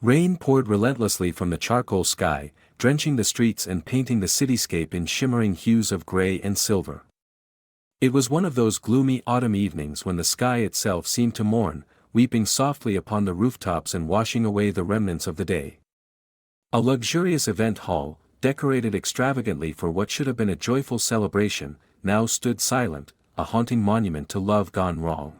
Rain poured relentlessly from the charcoal sky, drenching the streets and painting the cityscape in shimmering hues of gray and silver. It was one of those gloomy autumn evenings when the sky itself seemed to mourn, weeping softly upon the rooftops and washing away the remnants of the day. A luxurious event hall, decorated extravagantly for what should have been a joyful celebration, now stood silent, a haunting monument to love gone wrong.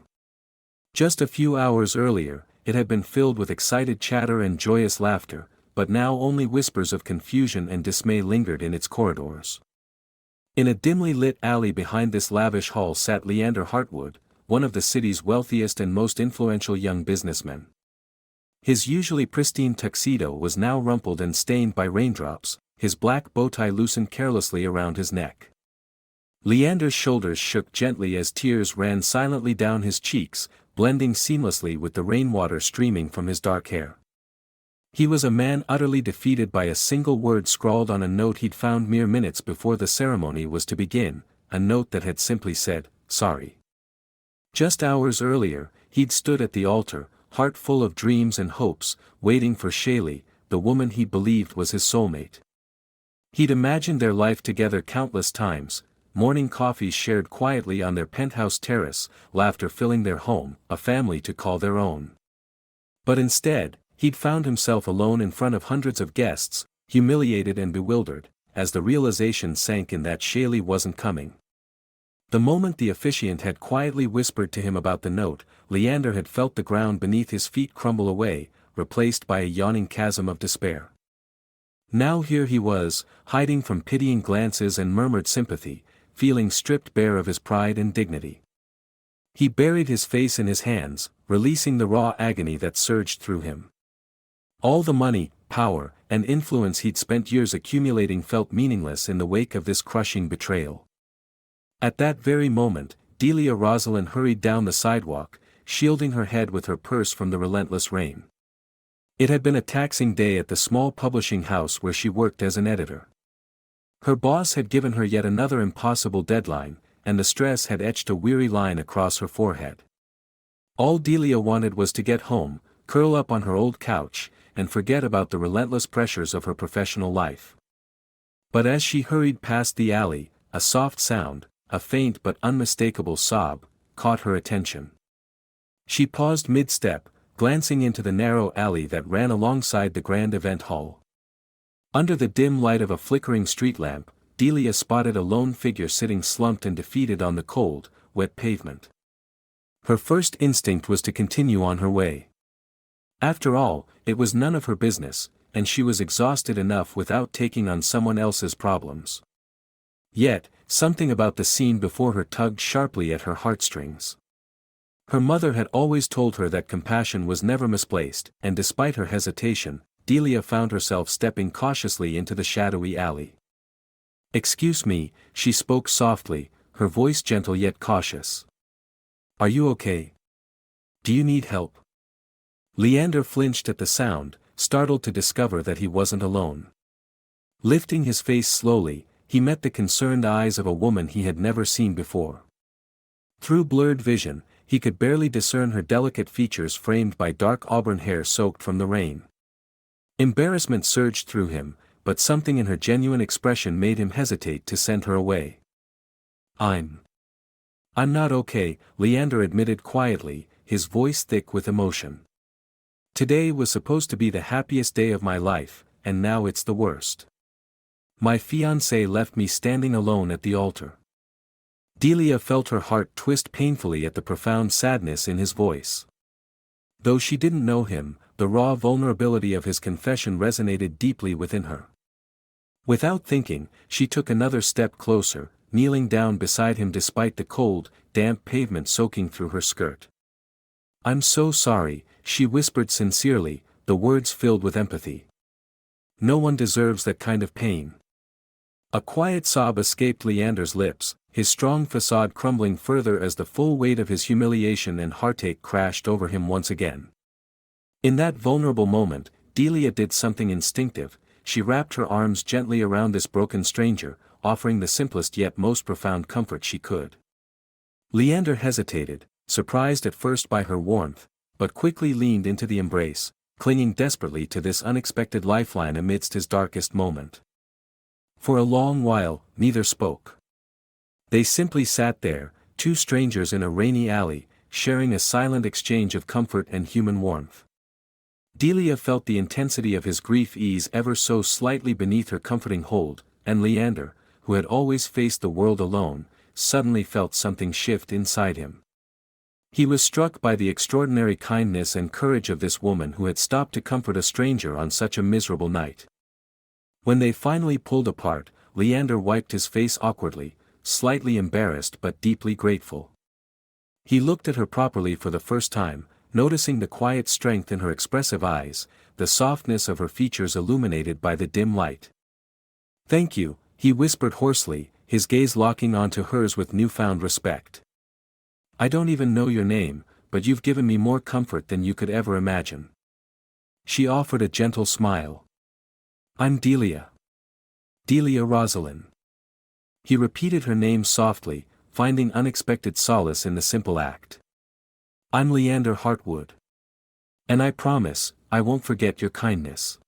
Just a few hours earlier, it had been filled with excited chatter and joyous laughter, but now only whispers of confusion and dismay lingered in its corridors. In a dimly lit alley behind this lavish hall sat Leander Hartwood, one of the city's wealthiest and most influential young businessmen. His usually pristine tuxedo was now rumpled and stained by raindrops, his black bow tie loosened carelessly around his neck. Leander's shoulders shook gently as tears ran silently down his cheeks, blending seamlessly with the rainwater streaming from his dark hair. He was a man utterly defeated by a single word scrawled on a note he'd found mere minutes before the ceremony was to begin, a note that had simply said, "Sorry." Just hours earlier, he'd stood at the altar, heart full of dreams and hopes, waiting for Shaylee, the woman he believed was his soulmate. He'd imagined their life together countless times, morning coffees shared quietly on their penthouse terrace, laughter filling their home, a family to call their own. But instead, he'd found himself alone in front of hundreds of guests, humiliated and bewildered, as the realization sank in that Shaylee wasn't coming. The moment the officiant had quietly whispered to him about the note, Leander had felt the ground beneath his feet crumble away, replaced by a yawning chasm of despair. Now here he was, hiding from pitying glances and murmured sympathy, feeling stripped bare of his pride and dignity. He buried his face in his hands, releasing the raw agony that surged through him. All the money, power, and influence he'd spent years accumulating felt meaningless in the wake of this crushing betrayal. At that very moment, Delia Rosalind hurried down the sidewalk, shielding her head with her purse from the relentless rain. It had been a taxing day at the small publishing house where she worked as an editor. Her boss had given her yet another impossible deadline, and the stress had etched a weary line across her forehead. All Delia wanted was to get home, curl up on her old couch, and forget about the relentless pressures of her professional life. But as she hurried past the alley, a soft sound, a faint but unmistakable sob, caught her attention. She paused mid-step, glancing into the narrow alley that ran alongside the grand event hall. Under the dim light of a flickering street lamp, Delia spotted a lone figure sitting slumped and defeated on the cold, wet pavement. Her first instinct was to continue on her way. After all, it was none of her business, and she was exhausted enough without taking on someone else's problems. Yet, something about the scene before her tugged sharply at her heartstrings. Her mother had always told her that compassion was never misplaced, and despite her hesitation, Delia found herself stepping cautiously into the shadowy alley. "Excuse me," she spoke softly, her voice gentle yet cautious. "Are you okay? Do you need help?" Leander flinched at the sound, startled to discover that he wasn't alone. Lifting his face slowly, he met the concerned eyes of a woman he had never seen before. Through blurred vision, he could barely discern her delicate features framed by dark auburn hair soaked from the rain. Embarrassment surged through him, but something in her genuine expression made him hesitate to send her away. I'm not okay," Leander admitted quietly, his voice thick with emotion. "Today was supposed to be the happiest day of my life, and now it's the worst. My fiancé left me standing alone at the altar." Delia felt her heart twist painfully at the profound sadness in his voice. Though she didn't know him, the raw vulnerability of his confession resonated deeply within her. Without thinking, she took another step closer, kneeling down beside him despite the cold, damp pavement soaking through her skirt. "I'm so sorry," she whispered sincerely, the words filled with empathy. "No one deserves that kind of pain." A quiet sob escaped Leander's lips, his strong facade crumbling further as the full weight of his humiliation and heartache crashed over him once again. In that vulnerable moment, Delia did something instinctive. She wrapped her arms gently around this broken stranger, offering the simplest yet most profound comfort she could. Leander hesitated, surprised at first by her warmth, but quickly leaned into the embrace, clinging desperately to this unexpected lifeline amidst his darkest moment. For a long while, neither spoke. They simply sat there, two strangers in a rainy alley, sharing a silent exchange of comfort and human warmth. Delia felt the intensity of his grief ease ever so slightly beneath her comforting hold, and Leander, who had always faced the world alone, suddenly felt something shift inside him. He was struck by the extraordinary kindness and courage of this woman who had stopped to comfort a stranger on such a miserable night. When they finally pulled apart, Leander wiped his face awkwardly, slightly embarrassed but deeply grateful. He looked at her properly for the first time, noticing the quiet strength in her expressive eyes, the softness of her features illuminated by the dim light. "Thank you," he whispered hoarsely, his gaze locking onto hers with newfound respect. "I don't even know your name, but you've given me more comfort than you could ever imagine." She offered a gentle smile. "I'm Delia. Delia Rosalind." He repeated her name softly, finding unexpected solace in the simple act. "I'm Leander Hartwood. And I promise, I won't forget your kindness."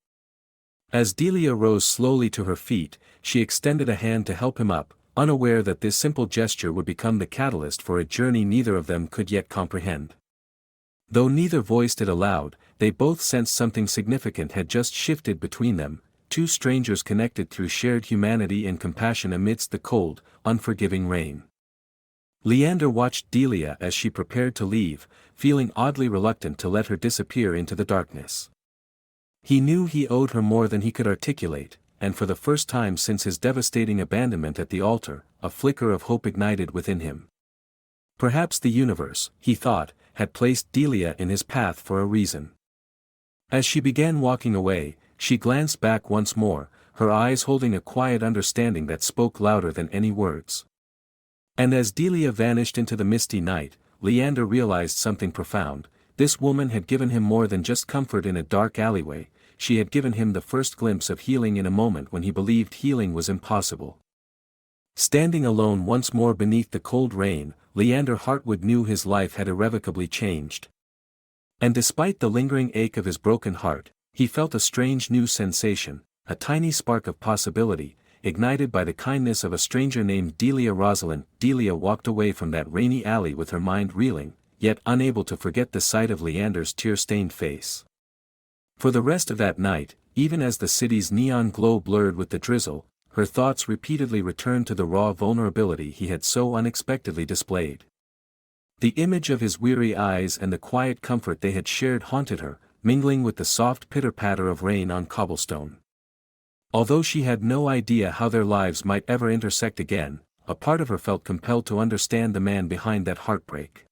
As Delia rose slowly to her feet, she extended a hand to help him up, unaware that this simple gesture would become the catalyst for a journey neither of them could yet comprehend. Though neither voiced it aloud, they both sensed something significant had just shifted between them, two strangers connected through shared humanity and compassion amidst the cold, unforgiving rain. Leander watched Delia as she prepared to leave, feeling oddly reluctant to let her disappear into the darkness. He knew he owed her more than he could articulate, and for the first time since his devastating abandonment at the altar, a flicker of hope ignited within him. Perhaps the universe, he thought, had placed Delia in his path for a reason. As she began walking away, she glanced back once more, her eyes holding a quiet understanding that spoke louder than any words. And as Delia vanished into the misty night, Leander realized something profound. This woman had given him more than just comfort in a dark alleyway, she had given him the first glimpse of healing in a moment when he believed healing was impossible. Standing alone once more beneath the cold rain, Leander Hartwood knew his life had irrevocably changed. And despite the lingering ache of his broken heart, he felt a strange new sensation, a tiny spark of possibility, ignited by the kindness of a stranger named Delia Rosalind. Delia walked away from that rainy alley with her mind reeling, yet unable to forget the sight of Leander's tear-stained face. For the rest of that night, even as the city's neon glow blurred with the drizzle, her thoughts repeatedly returned to the raw vulnerability he had so unexpectedly displayed. The image of his weary eyes and the quiet comfort they had shared haunted her, mingling with the soft pitter-patter of rain on cobblestone. Although she had no idea how their lives might ever intersect again, a part of her felt compelled to understand the man behind that heartbreak.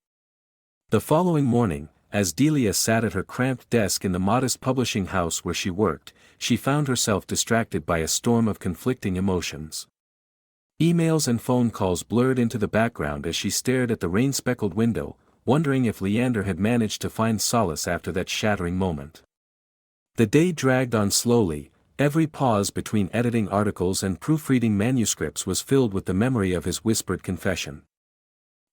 The following morning, as Delia sat at her cramped desk in the modest publishing house where she worked, she found herself distracted by a storm of conflicting emotions. Emails and phone calls blurred into the background as she stared at the rain-speckled window, wondering if Leander had managed to find solace after that shattering moment. The day dragged on slowly. Every pause between editing articles and proofreading manuscripts was filled with the memory of his whispered confession.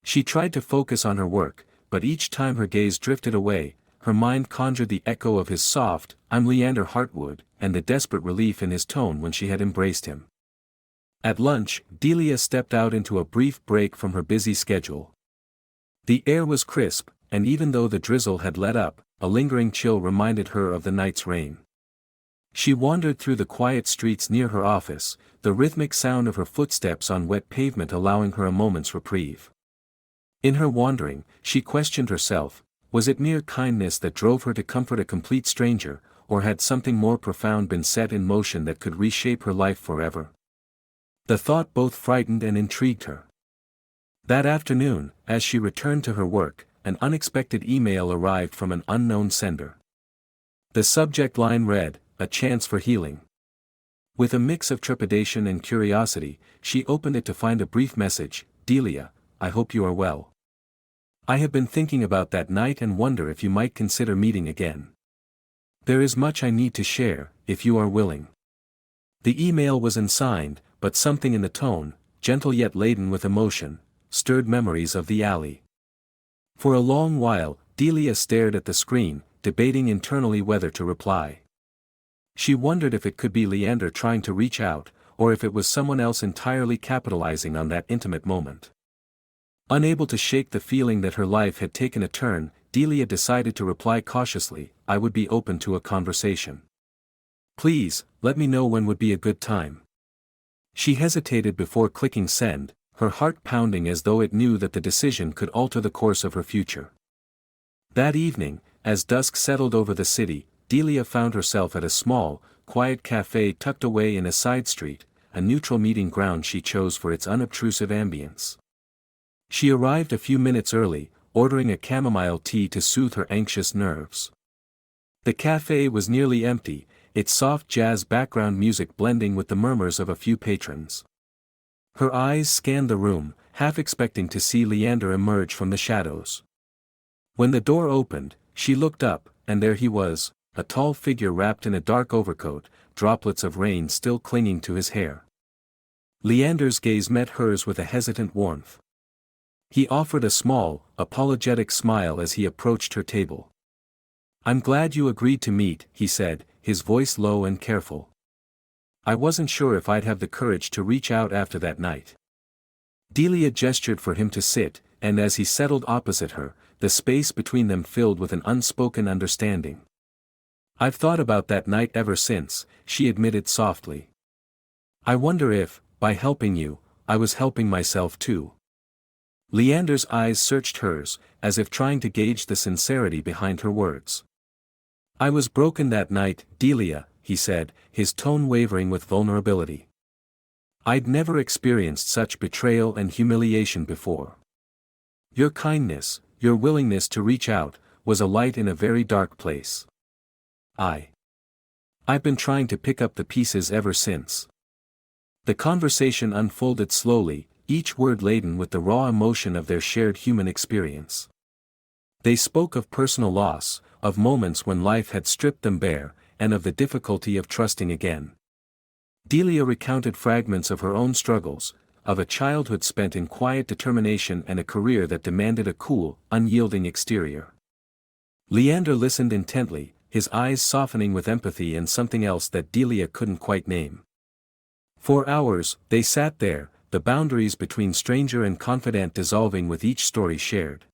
She tried to focus on her work, but each time her gaze drifted away, her mind conjured the echo of his soft, "I'm Leander Hartwood," and the desperate relief in his tone when she had embraced him. At lunch, Delia stepped out into a brief break from her busy schedule. The air was crisp, and even though the drizzle had let up, a lingering chill reminded her of the night's rain. She wandered through the quiet streets near her office, the rhythmic sound of her footsteps on wet pavement allowing her a moment's reprieve. In her wandering, she questioned herself, was it mere kindness that drove her to comfort a complete stranger, or had something more profound been set in motion that could reshape her life forever? The thought both frightened and intrigued her. That afternoon, as she returned to her work, an unexpected email arrived from an unknown sender. The subject line read, "A chance for healing." With a mix of trepidation and curiosity, she opened it to find a brief message, "Delia, I hope you are well. I have been thinking about that night and wonder if you might consider meeting again. There is much I need to share, if you are willing." The email was unsigned, but something in the tone, gentle yet laden with emotion, stirred memories of the alley. For a long while, Delia stared at the screen, debating internally whether to reply. She wondered if it could be Leander trying to reach out, or if it was someone else entirely capitalizing on that intimate moment. Unable to shake the feeling that her life had taken a turn, Delia decided to reply cautiously, "I would be open to a conversation. Please, let me know when would be a good time." She hesitated before clicking send, her heart pounding as though it knew that the decision could alter the course of her future. That evening, as dusk settled over the city, Delia found herself at a small, quiet cafe tucked away in a side street, a neutral meeting ground she chose for its unobtrusive ambience. She arrived a few minutes early, ordering a chamomile tea to soothe her anxious nerves. The cafe was nearly empty, its soft jazz background music blending with the murmurs of a few patrons. Her eyes scanned the room, half expecting to see Leander emerge from the shadows. When the door opened, she looked up, and there he was, a tall figure wrapped in a dark overcoat, droplets of rain still clinging to his hair. Leander's gaze met hers with a hesitant warmth. He offered a small, apologetic smile as he approached her table. "I'm glad you agreed to meet," he said, his voice low and careful. "I wasn't sure if I'd have the courage to reach out after that night." Delia gestured for him to sit, and as he settled opposite her, the space between them filled with an unspoken understanding. "I've thought about that night ever since," she admitted softly. "I wonder if, by helping you, I was helping myself too." Leander's eyes searched hers, as if trying to gauge the sincerity behind her words. "I was broken that night, Delia," he said, his tone wavering with vulnerability. "I'd never experienced such betrayal and humiliation before. Your kindness, your willingness to reach out, was a light in a very dark place. I've been trying to pick up the pieces ever since." The conversation unfolded slowly, each word laden with the raw emotion of their shared human experience. They spoke of personal loss, of moments when life had stripped them bare, and of the difficulty of trusting again. Delia recounted fragments of her own struggles, of a childhood spent in quiet determination and a career that demanded a cool, unyielding exterior. Leander listened intently, his eyes softening with empathy and something else that Delia couldn't quite name. For hours, they sat there, the boundaries between stranger and confidant dissolving with each story shared.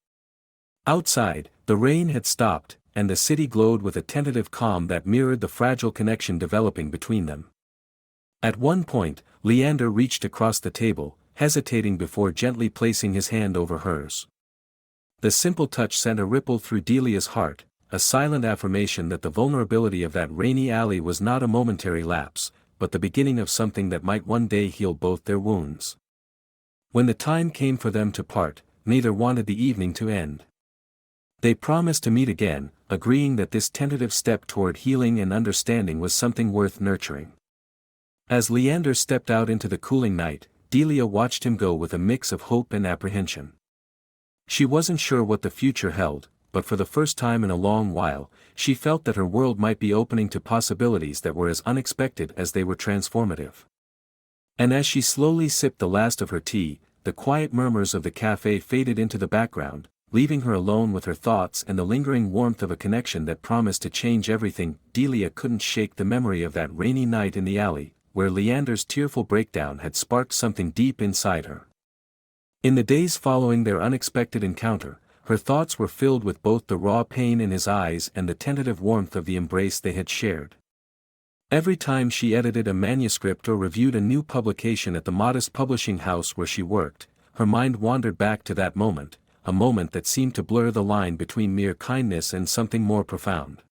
Outside, the rain had stopped, and the city glowed with a tentative calm that mirrored the fragile connection developing between them. At one point, Leander reached across the table, hesitating before gently placing his hand over hers. The simple touch sent a ripple through Delia's heart, a silent affirmation that the vulnerability of that rainy alley was not a momentary lapse, but the beginning of something that might one day heal both their wounds. When the time came for them to part, neither wanted the evening to end. They promised to meet again, agreeing that this tentative step toward healing and understanding was something worth nurturing. As Leander stepped out into the cooling night, Delia watched him go with a mix of hope and apprehension. She wasn't sure what the future held, but for the first time in a long while, she felt that her world might be opening to possibilities that were as unexpected as they were transformative. And as she slowly sipped the last of her tea, the quiet murmurs of the cafe faded into the background, leaving her alone with her thoughts and the lingering warmth of a connection that promised to change everything. Delia couldn't shake the memory of that rainy night in the alley, where Leander's tearful breakdown had sparked something deep inside her. In the days following their unexpected encounter, her thoughts were filled with both the raw pain in his eyes and the tentative warmth of the embrace they had shared. Every time she edited a manuscript or reviewed a new publication at the modest publishing house where she worked, her mind wandered back to that moment, a moment that seemed to blur the line between mere kindness and something more profound.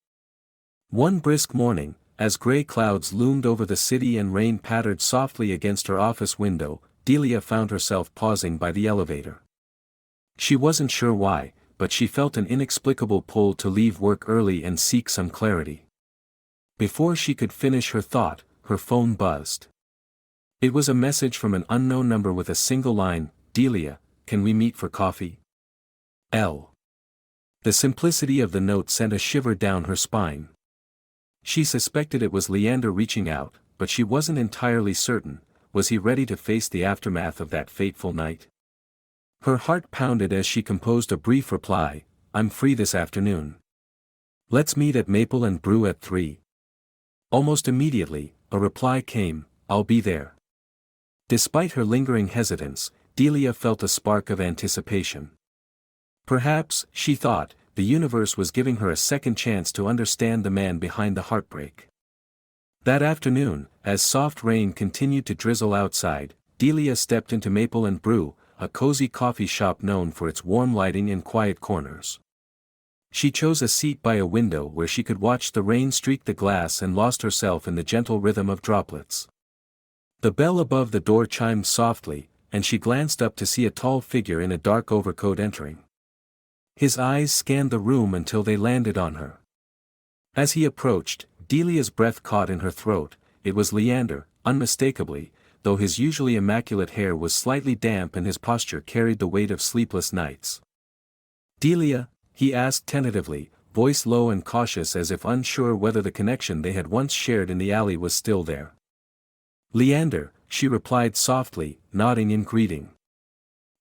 One brisk morning, as gray clouds loomed over the city and rain pattered softly against her office window, Delia found herself pausing by the elevator. She wasn't sure why, but she felt an inexplicable pull to leave work early and seek some clarity. Before she could finish her thought, her phone buzzed. It was a message from an unknown number with a single line, "Delia, can we meet for coffee?" L. The simplicity of the note sent a shiver down her spine. She suspected it was Leander reaching out, but she wasn't entirely certain. Was he ready to face the aftermath of that fateful night? Her heart pounded as she composed a brief reply, "I'm free this afternoon." Let's meet at Maple and Brew at 3. Almost immediately, a reply came, I'll be there. Despite her lingering hesitance, Delia felt a spark of anticipation. Perhaps, she thought, the universe was giving her a second chance to understand the man behind the heartbreak. That afternoon, as soft rain continued to drizzle outside, Delia stepped into Maple and Brew, a cozy coffee shop known for its warm lighting and quiet corners. She chose a seat by a window where she could watch the rain streak the glass and lost herself in the gentle rhythm of droplets. The bell above the door chimed softly, and she glanced up to see a tall figure in a dark overcoat entering. His eyes scanned the room until they landed on her. As he approached, Delia's breath caught in her throat. It was Leander, unmistakably, though his usually immaculate hair was slightly damp and his posture carried the weight of sleepless nights. Delia, he asked tentatively, voice low and cautious as if unsure whether the connection they had once shared in the alley was still there. Leander, she replied softly, nodding in greeting.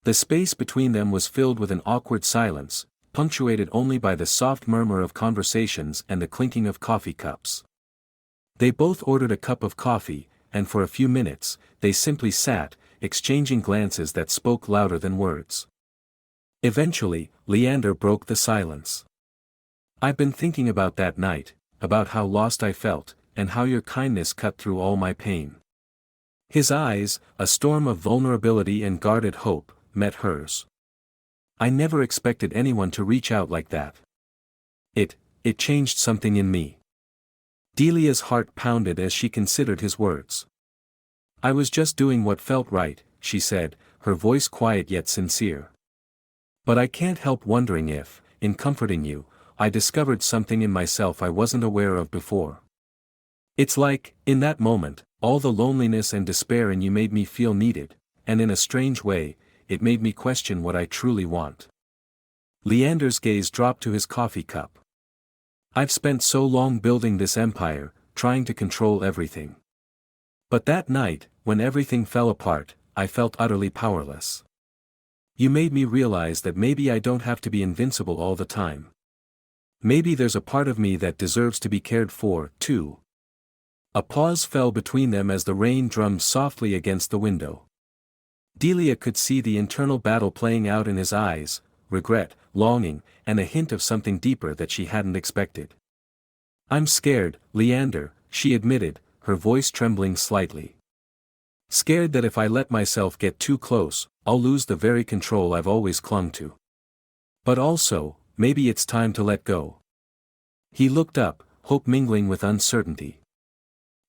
The space between them was filled with an awkward silence, punctuated only by the soft murmur of conversations and the clinking of coffee cups. They both ordered a cup of coffee, and for a few minutes, they simply sat, exchanging glances that spoke louder than words. Eventually, Leander broke the silence. I've been thinking about that night, about how lost I felt, and how your kindness cut through all my pain. His eyes, a storm of vulnerability and guarded hope, met hers. I never expected anyone to reach out like that. It changed something in me. Delia's heart pounded as she considered his words. I was just doing what felt right, she said, her voice quiet yet sincere. But I can't help wondering if, in comforting you, I discovered something in myself I wasn't aware of before. It's like, in that moment, all the loneliness and despair in you made me feel needed, and in a strange way, it made me question what I truly want. Leander's gaze dropped to his coffee cup. I've spent so long building this empire, trying to control everything. But that night, when everything fell apart, I felt utterly powerless. You made me realize that maybe I don't have to be invincible all the time. Maybe there's a part of me that deserves to be cared for, too. A pause fell between them as the rain drummed softly against the window. Delia could see the internal battle playing out in his eyes, regret, longing, and a hint of something deeper that she hadn't expected. I'm scared, Leander, she admitted, her voice trembling slightly. Scared that if I let myself get too close, I'll lose the very control I've always clung to. But also, maybe it's time to let go. He looked up, hope mingling with uncertainty.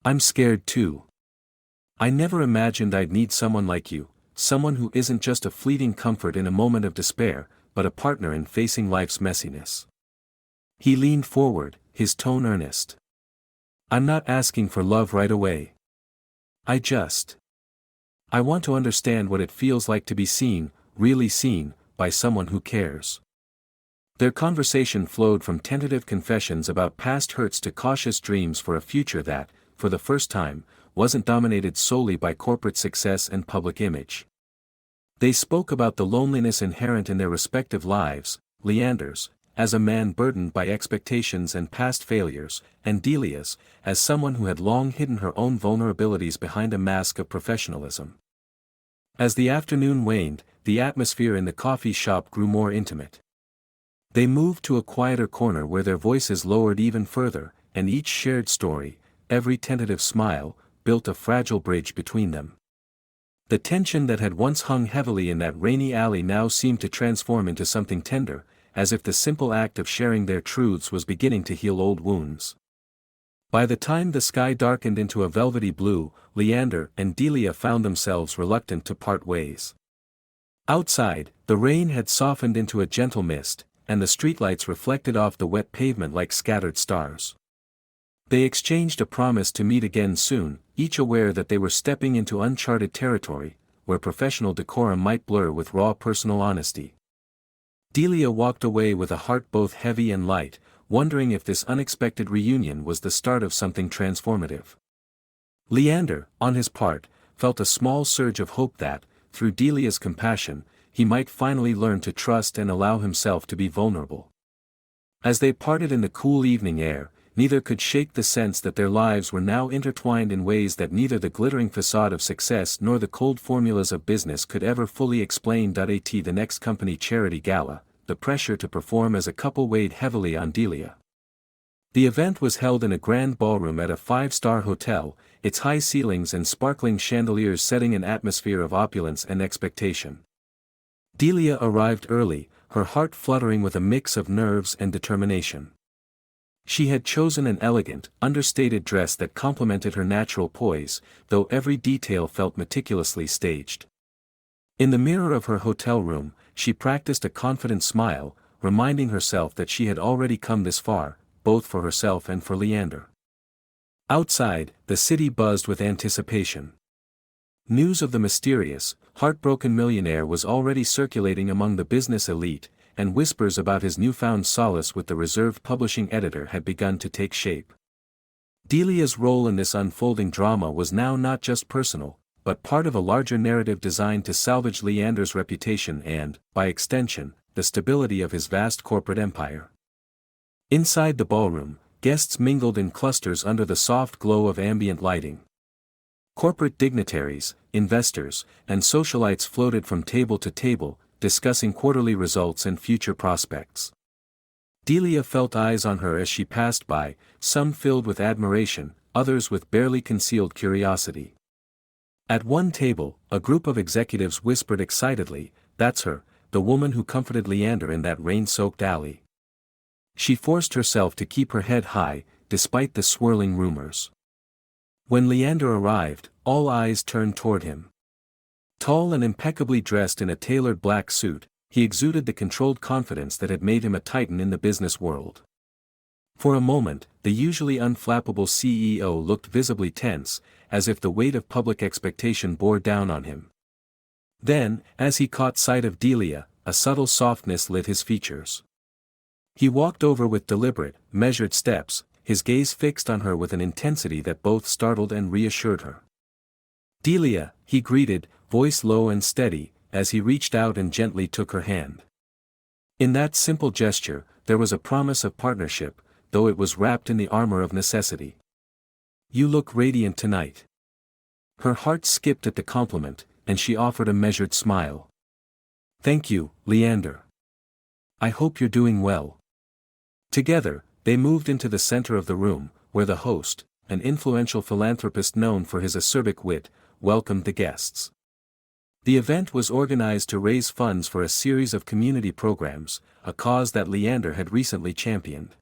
I'm scared too. I never imagined I'd need someone like you, someone who isn't just a fleeting comfort in a moment of despair, but a partner in facing life's messiness. He leaned forward, his tone earnest. I'm not asking for love right away. I want to understand what it feels like to be seen, really seen, by someone who cares. Their conversation flowed from tentative confessions about past hurts to cautious dreams for a future that, for the first time, wasn't dominated solely by corporate success and public image. They spoke about the loneliness inherent in their respective lives, Leander's, as a man burdened by expectations and past failures, and Delia's, as someone who had long hidden her own vulnerabilities behind a mask of professionalism. As the afternoon waned, the atmosphere in the coffee shop grew more intimate. They moved to a quieter corner where their voices lowered even further, and each shared story, every tentative smile, built a fragile bridge between them. The tension that had once hung heavily in that rainy alley now seemed to transform into something tender, as if the simple act of sharing their truths was beginning to heal old wounds. By the time the sky darkened into a velvety blue, Leander and Delia found themselves reluctant to part ways. Outside, the rain had softened into a gentle mist, and the streetlights reflected off the wet pavement like scattered stars. They exchanged a promise to meet again soon, each aware that they were stepping into uncharted territory, where professional decorum might blur with raw personal honesty. Delia walked away with a heart both heavy and light, wondering if this unexpected reunion was the start of something transformative. Leander, on his part, felt a small surge of hope that, through Delia's compassion, he might finally learn to trust and allow himself to be vulnerable. As they parted in the cool evening air, neither could shake the sense that their lives were now intertwined in ways that neither the glittering facade of success nor the cold formulas of business could ever fully explain. At the next company charity gala, the pressure to perform as a couple weighed heavily on Delia. The event was held in a grand ballroom at a five-star hotel, its high ceilings and sparkling chandeliers setting an atmosphere of opulence and expectation. Delia arrived early, her heart fluttering with a mix of nerves and determination. She had chosen an elegant, understated dress that complemented her natural poise, though every detail felt meticulously staged. In the mirror of her hotel room, she practiced a confident smile, reminding herself that she had already come this far, both for herself and for Leander. Outside, the city buzzed with anticipation. News of the mysterious, heartbroken millionaire was already circulating among the business elite, and whispers about his newfound solace with the reserved publishing editor had begun to take shape. Delia's role in this unfolding drama was now not just personal, but part of a larger narrative designed to salvage Leander's reputation and, by extension, the stability of his vast corporate empire. Inside the ballroom, guests mingled in clusters under the soft glow of ambient lighting. Corporate dignitaries, investors, and socialites floated from table to table, discussing quarterly results and future prospects. Delia felt eyes on her as she passed by, some filled with admiration, others with barely concealed curiosity. At one table, a group of executives whispered excitedly, "That's her, the woman who comforted Leander in that rain-soaked alley." She forced herself to keep her head high, despite the swirling rumors. When Leander arrived, all eyes turned toward him. Tall and impeccably dressed in a tailored black suit, he exuded the controlled confidence that had made him a titan in the business world. For a moment, the usually unflappable CEO looked visibly tense, as if the weight of public expectation bore down on him. Then, as he caught sight of Delia, a subtle softness lit his features. He walked over with deliberate, measured steps, his gaze fixed on her with an intensity that both startled and reassured her. "Delia," he greeted, voice low and steady, as he reached out and gently took her hand. In that simple gesture, there was a promise of partnership, though it was wrapped in the armor of necessity. "You look radiant tonight." Her heart skipped at the compliment, and she offered a measured smile. "Thank you, Leander. I hope you're doing well." Together, they moved into the center of the room, where the host, an influential philanthropist known for his acerbic wit, welcomed the guests. The event was organized to raise funds for a series of community programs, a cause that Leander had recently championed.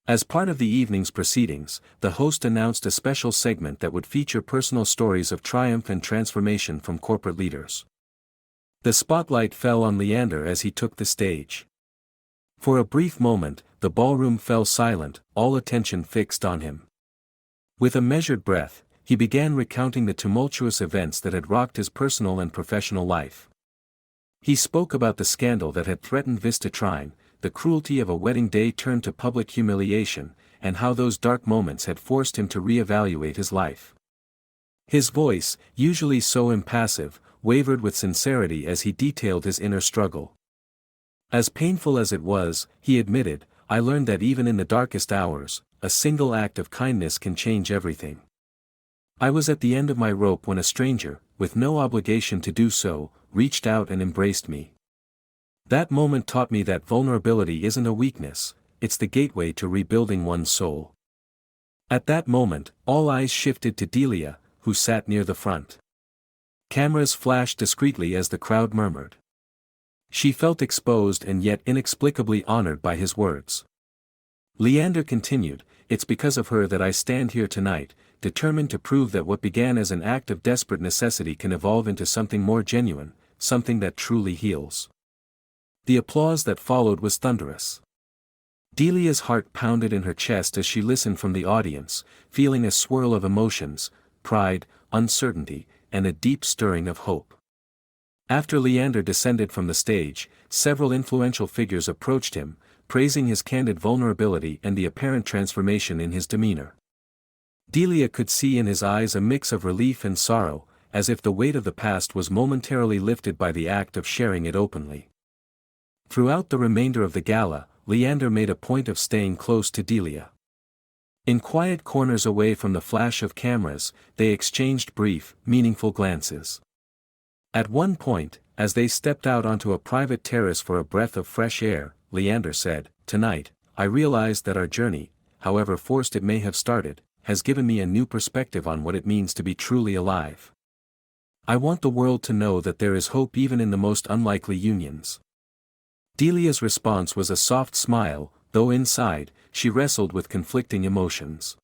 As part of the evening's proceedings, the host announced a special segment that would feature personal stories of triumph and transformation from corporate leaders. The spotlight fell on Leander as he took the stage. For a brief moment, the ballroom fell silent, all attention fixed on him. With a measured breath, he began recounting the tumultuous events that had rocked his personal and professional life. He spoke about the scandal that had threatened Vista Trine, the cruelty of a wedding day turned to public humiliation, and how those dark moments had forced him to reevaluate his life. His voice, usually so impassive, wavered with sincerity as he detailed his inner struggle. As painful as it was, he admitted, "I learned that even in the darkest hours, a single act of kindness can change everything. I was at the end of my rope when a stranger, with no obligation to do so, reached out and embraced me. That moment taught me that vulnerability isn't a weakness, it's the gateway to rebuilding one's soul." At that moment, all eyes shifted to Delia, who sat near the front. Cameras flashed discreetly as the crowd murmured. She felt exposed and yet inexplicably honored by his words. Leander continued, "It's because of her that I stand here tonight, determined to prove that what began as an act of desperate necessity can evolve into something more genuine, something that truly heals." The applause that followed was thunderous. Delia's heart pounded in her chest as she listened from the audience, feeling a swirl of emotions, pride, uncertainty, and a deep stirring of hope. After Leander descended from the stage, several influential figures approached him, praising his candid vulnerability and the apparent transformation in his demeanor. Delia could see in his eyes a mix of relief and sorrow, as if the weight of the past was momentarily lifted by the act of sharing it openly. Throughout the remainder of the gala, Leander made a point of staying close to Delia. In quiet corners away from the flash of cameras, they exchanged brief, meaningful glances. At one point, as they stepped out onto a private terrace for a breath of fresh air, Leander said, "Tonight, I realized that our journey, however forced it may have started, has given me a new perspective on what it means to be truly alive. I want the world to know that there is hope even in the most unlikely unions." Delia's response was a soft smile, though inside, she wrestled with conflicting emotions.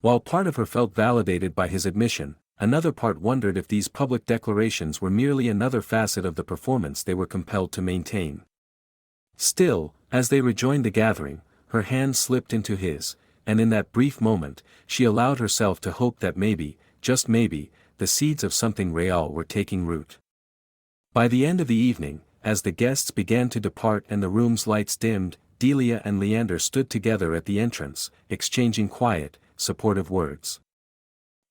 While part of her felt validated by his admission, another part wondered if these public declarations were merely another facet of the performance they were compelled to maintain. Still, as they rejoined the gathering, her hand slipped into his, and in that brief moment, she allowed herself to hope that maybe, just maybe, the seeds of something real were taking root. By the end of the evening, as the guests began to depart and the room's lights dimmed, Delia and Leander stood together at the entrance, exchanging quiet, supportive words.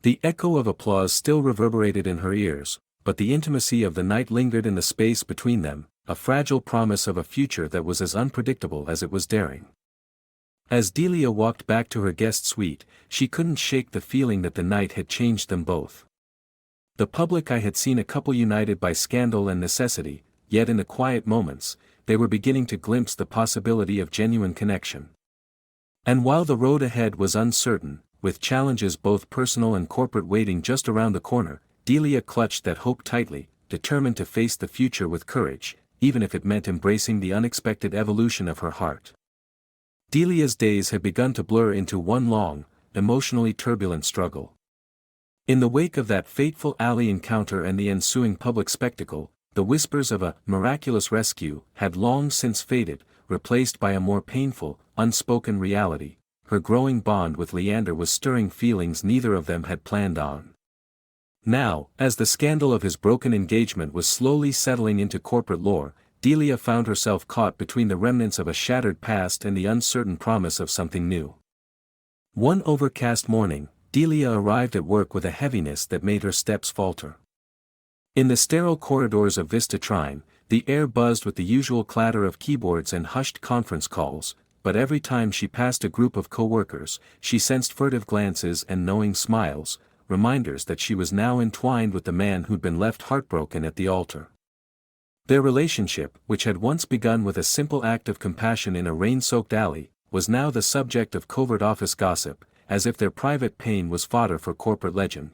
The echo of applause still reverberated in her ears, but the intimacy of the night lingered in the space between them, a fragile promise of a future that was as unpredictable as it was daring. As Delia walked back to her guest suite, she couldn't shake the feeling that the night had changed them both. The public eye had seen a couple united by scandal and necessity, yet in the quiet moments, they were beginning to glimpse the possibility of genuine connection. And while the road ahead was uncertain, with challenges both personal and corporate waiting just around the corner, Delia clutched that hope tightly, determined to face the future with courage, even if it meant embracing the unexpected evolution of her heart. Delia's days had begun to blur into one long, emotionally turbulent struggle. In the wake of that fateful alley encounter and the ensuing public spectacle, the whispers of a miraculous rescue had long since faded, replaced by a more painful, unspoken reality. Her growing bond with Leander was stirring feelings neither of them had planned on. Now, as the scandal of his broken engagement was slowly settling into corporate lore, Delia found herself caught between the remnants of a shattered past and the uncertain promise of something new. One overcast morning, Delia arrived at work with a heaviness that made her steps falter. In the sterile corridors of Vista Trine, the air buzzed with the usual clatter of keyboards and hushed conference calls, but every time she passed a group of co-workers, she sensed furtive glances and knowing smiles, reminders that she was now entwined with the man who'd been left heartbroken at the altar. Their relationship, which had once begun with a simple act of compassion in a rain-soaked alley, was now the subject of covert office gossip, as if their private pain was fodder for corporate legend.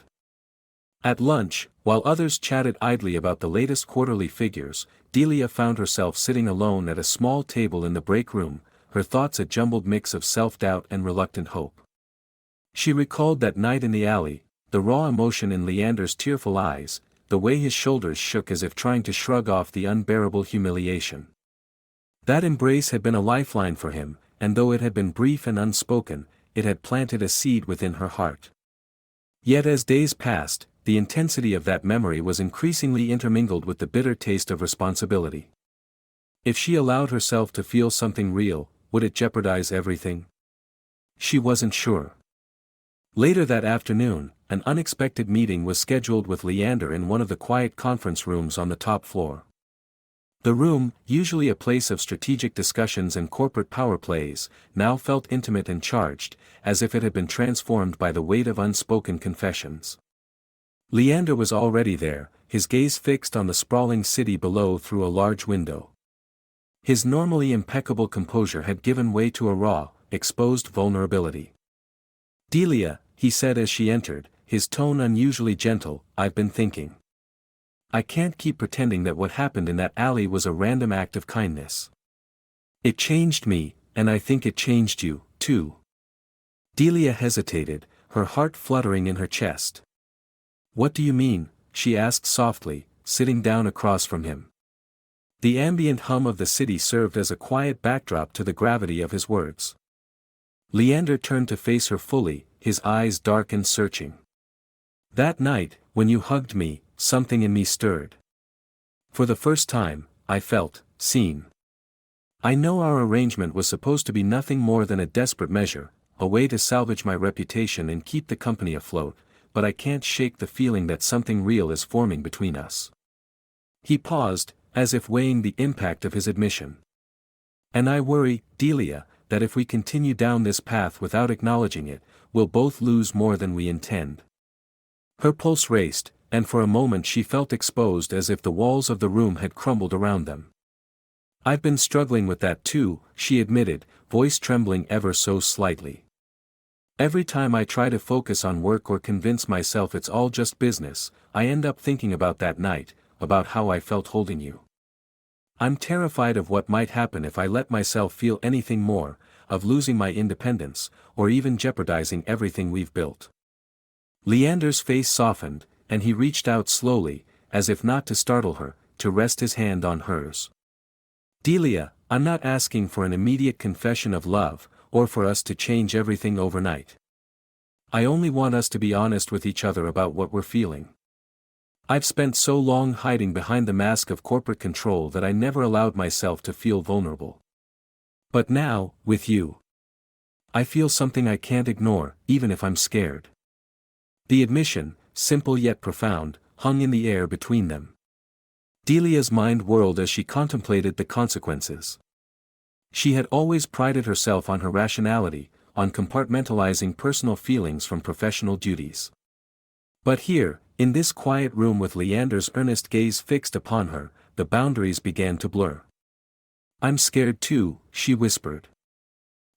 At lunch, while others chatted idly about the latest quarterly figures, Delia found herself sitting alone at a small table in the break room, her thoughts a jumbled mix of self-doubt and reluctant hope. She recalled that night in the alley, the raw emotion in Leander's tearful eyes, the way his shoulders shook as if trying to shrug off the unbearable humiliation. That embrace had been a lifeline for him, and though it had been brief and unspoken, it had planted a seed within her heart. Yet as days passed, the intensity of that memory was increasingly intermingled with the bitter taste of responsibility. If she allowed herself to feel something real, would it jeopardize everything? She wasn't sure. Later that afternoon, an unexpected meeting was scheduled with Leander in one of the quiet conference rooms on the top floor. The room, usually a place of strategic discussions and corporate power plays, now felt intimate and charged, as if it had been transformed by the weight of unspoken confessions. Leander was already there, his gaze fixed on the sprawling city below through a large window. His normally impeccable composure had given way to a raw, exposed vulnerability. "Delia," he said as she entered, his tone unusually gentle, "I've been thinking. I can't keep pretending that what happened in that alley was a random act of kindness. It changed me, and I think it changed you, too." Delia hesitated, her heart fluttering in her chest. "What do you mean?" she asked softly, sitting down across from him. The ambient hum of the city served as a quiet backdrop to the gravity of his words. Leander turned to face her fully, his eyes dark and searching. "That night, when you hugged me, something in me stirred. For the first time, I felt seen. I know our arrangement was supposed to be nothing more than a desperate measure, a way to salvage my reputation and keep the company afloat, but I can't shake the feeling that something real is forming between us." He paused, as if weighing the impact of his admission. And I worry, Delia, that if we continue down this path without acknowledging it, we'll both lose more than we intend. Her pulse raced, and for a moment she felt exposed as if the walls of the room had crumbled around them. I've been struggling with that too, she admitted, voice trembling ever so slightly. Every time I try to focus on work or convince myself it's all just business, I end up thinking about that night, about how I felt holding you. I'm terrified of what might happen if I let myself feel anything more, of losing my independence, or even jeopardizing everything we've built. Leander's face softened, and he reached out slowly, as if not to startle her, to rest his hand on hers. Delia, I'm not asking for an immediate confession of love, or for us to change everything overnight. I only want us to be honest with each other about what we're feeling. I've spent so long hiding behind the mask of corporate control that I never allowed myself to feel vulnerable. But now, with you, I feel something I can't ignore, even if I'm scared. The admission, simple yet profound, hung in the air between them. Delia's mind whirled as she contemplated the consequences. She had always prided herself on her rationality, on compartmentalizing personal feelings from professional duties. But here, in this quiet room with Leander's earnest gaze fixed upon her, the boundaries began to blur. I'm scared too, she whispered.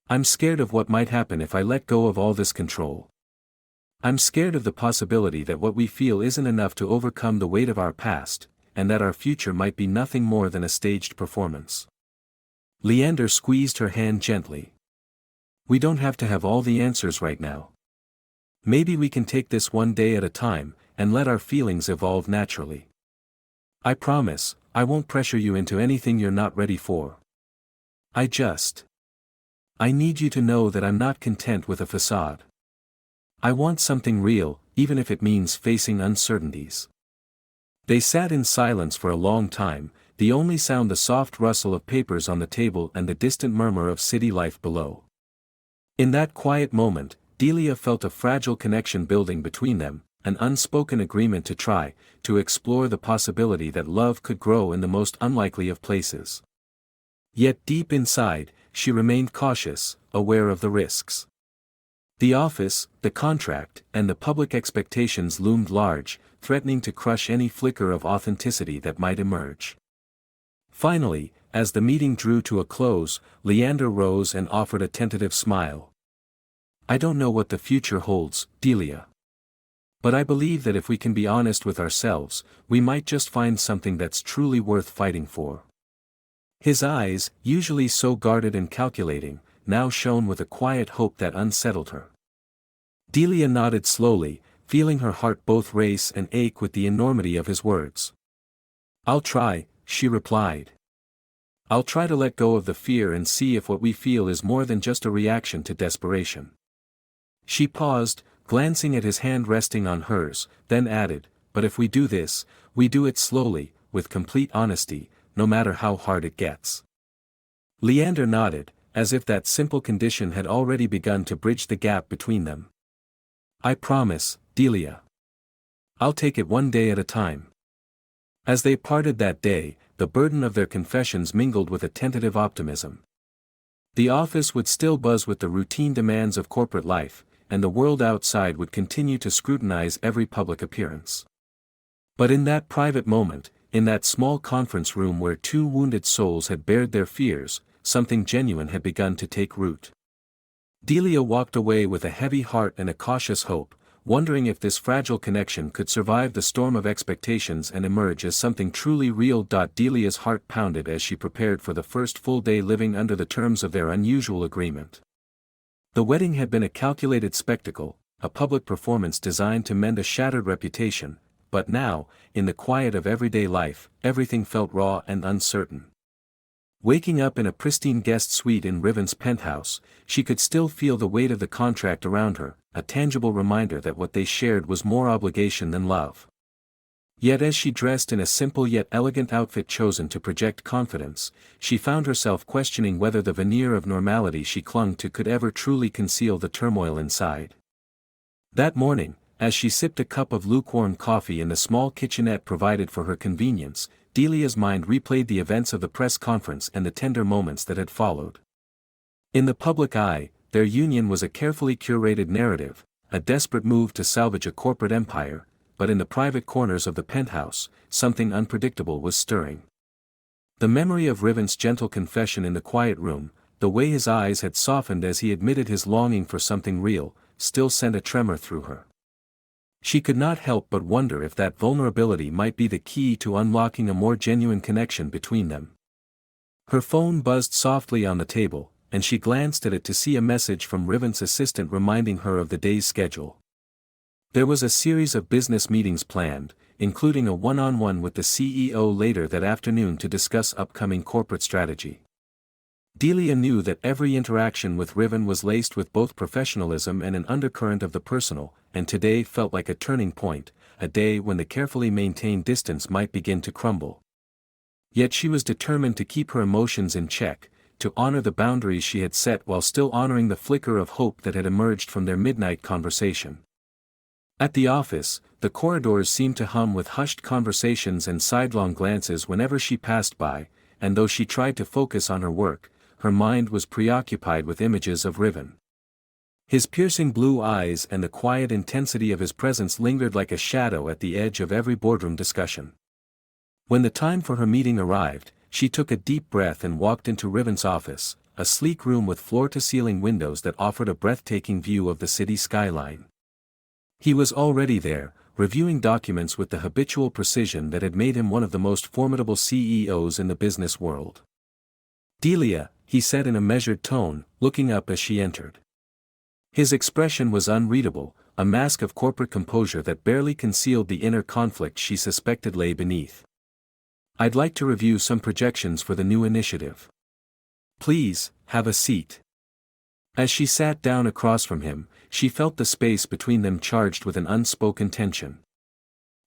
I'm scared of what might happen if I let go of all this control. I'm scared of the possibility that what we feel isn't enough to overcome the weight of our past, and that our future might be nothing more than a staged performance. Leander squeezed her hand gently. We don't have to have all the answers right now. Maybe we can take this one day at a time, and let our feelings evolve naturally. I promise, I won't pressure you into anything you're not ready for. I need you to know that I'm not content with a facade. I want something real, even if it means facing uncertainties. They sat in silence for a long time, the only sound the soft rustle of papers on the table and the distant murmur of city life below. In that quiet moment, Delia felt a fragile connection building between them, an unspoken agreement to explore the possibility that love could grow in the most unlikely of places. Yet deep inside, she remained cautious, aware of the risks. The office, the contract, and the public expectations loomed large, threatening to crush any flicker of authenticity that might emerge. Finally, as the meeting drew to a close, Leander rose and offered a tentative smile. I don't know what the future holds, Delia. But I believe that if we can be honest with ourselves, we might just find something that's truly worth fighting for. His eyes, usually so guarded and calculating, now shone with a quiet hope that unsettled her. Delia nodded slowly, feeling her heart both race and ache with the enormity of his words. I'll try, she replied. I'll try to let go of the fear and see if what we feel is more than just a reaction to desperation. She paused, glancing at his hand resting on hers, then added, but if we do this, we do it slowly, with complete honesty, no matter how hard it gets. Leander nodded, as if that simple condition had already begun to bridge the gap between them. I promise, Delia. I'll take it one day at a time. As they parted that day, the burden of their confessions mingled with a tentative optimism. The office would still buzz with the routine demands of corporate life, and the world outside would continue to scrutinize every public appearance. But in that private moment, in that small conference room where two wounded souls had bared their fears, something genuine had begun to take root. Delia walked away with a heavy heart and a cautious hope, wondering if this fragile connection could survive the storm of expectations and emerge as something truly real. Delia's heart pounded as she prepared for the first full day living under the terms of their unusual agreement. The wedding had been a calculated spectacle, a public performance designed to mend a shattered reputation, but now, in the quiet of everyday life, everything felt raw and uncertain. Waking up in a pristine guest suite in Riven's penthouse, she could still feel the weight of the contract around her, a tangible reminder that what they shared was more obligation than love. Yet as she dressed in a simple yet elegant outfit chosen to project confidence, she found herself questioning whether the veneer of normality she clung to could ever truly conceal the turmoil inside. That morning, As she sipped a cup of lukewarm coffee in the small kitchenette provided for her convenience, Delia's mind replayed the events of the press conference and the tender moments that had followed. In the public eye, their union was a carefully curated narrative, a desperate move to salvage a corporate empire, but in the private corners of the penthouse, something unpredictable was stirring. The memory of Riven's gentle confession in the quiet room, the way his eyes had softened as he admitted his longing for something real, still sent a tremor through her. She could not help but wonder if that vulnerability might be the key to unlocking a more genuine connection between them. Her phone buzzed softly on the table, and she glanced at it to see a message from Riven's assistant reminding her of the day's schedule. There was a series of business meetings planned, including a one-on-one with the CEO later that afternoon to discuss upcoming corporate strategy. Delia knew that every interaction with Riven was laced with both professionalism and an undercurrent of the personal, and today felt like a turning point, a day when the carefully maintained distance might begin to crumble. Yet she was determined to keep her emotions in check, to honor the boundaries she had set while still honoring the flicker of hope that had emerged from their midnight conversation. At the office, the corridors seemed to hum with hushed conversations and sidelong glances whenever she passed by, and though she tried to focus on her work, her mind was preoccupied with images of Riven. His piercing blue eyes and the quiet intensity of his presence lingered like a shadow at the edge of every boardroom discussion. When the time for her meeting arrived, she took a deep breath and walked into Riven's office, a sleek room with floor-to-ceiling windows that offered a breathtaking view of the city skyline. He was already there, reviewing documents with the habitual precision that had made him one of the most formidable CEOs in the business world. "Delia," he said in a measured tone, looking up as she entered. His expression was unreadable, a mask of corporate composure that barely concealed the inner conflict she suspected lay beneath. "I'd like to review some projections for the new initiative." "Please, have a seat." As she sat down across from him, she felt the space between them charged with an unspoken tension.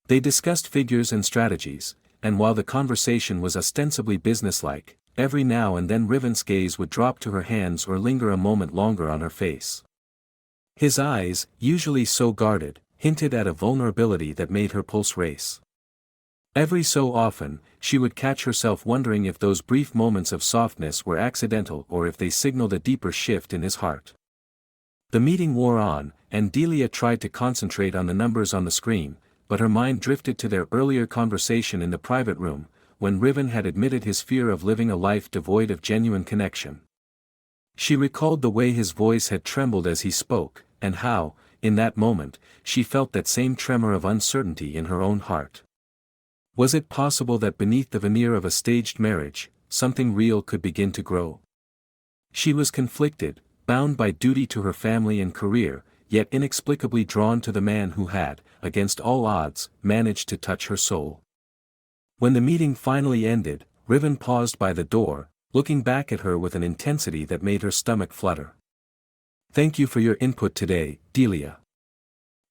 They discussed figures and strategies, and while the conversation was ostensibly businesslike, every now and then Riven's gaze would drop to her hands or linger a moment longer on her face. His eyes, usually so guarded, hinted at a vulnerability that made her pulse race. Every so often, she would catch herself wondering if those brief moments of softness were accidental or if they signaled a deeper shift in his heart. The meeting wore on, and Delia tried to concentrate on the numbers on the screen, but her mind drifted to their earlier conversation in the private room, when Riven had admitted his fear of living a life devoid of genuine connection. She recalled the way his voice had trembled as he spoke, and how, in that moment, she felt that same tremor of uncertainty in her own heart. Was it possible that beneath the veneer of a staged marriage, something real could begin to grow? She was conflicted, bound by duty to her family and career, yet inexplicably drawn to the man who had, against all odds, managed to touch her soul. When the meeting finally ended, Riven paused by the door, looking back at her with an intensity that made her stomach flutter. "Thank you for your input today, Delia.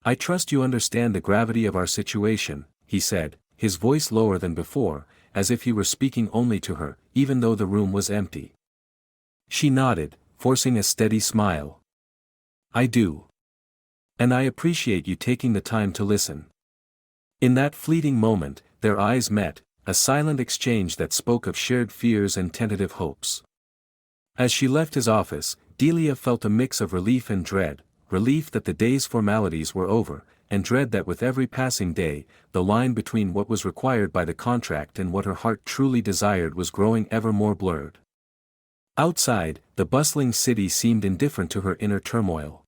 I trust you understand the gravity of our situation," he said, his voice lower than before, as if he were speaking only to her, even though the room was empty. She nodded, forcing a steady smile. "I do. And I appreciate you taking the time to listen." In that fleeting moment, their eyes met, a silent exchange that spoke of shared fears and tentative hopes. As she left his office, Delia felt a mix of relief and dread, relief that the day's formalities were over, and dread that with every passing day, the line between what was required by the contract and what her heart truly desired was growing ever more blurred. Outside, the bustling city seemed indifferent to her inner turmoil.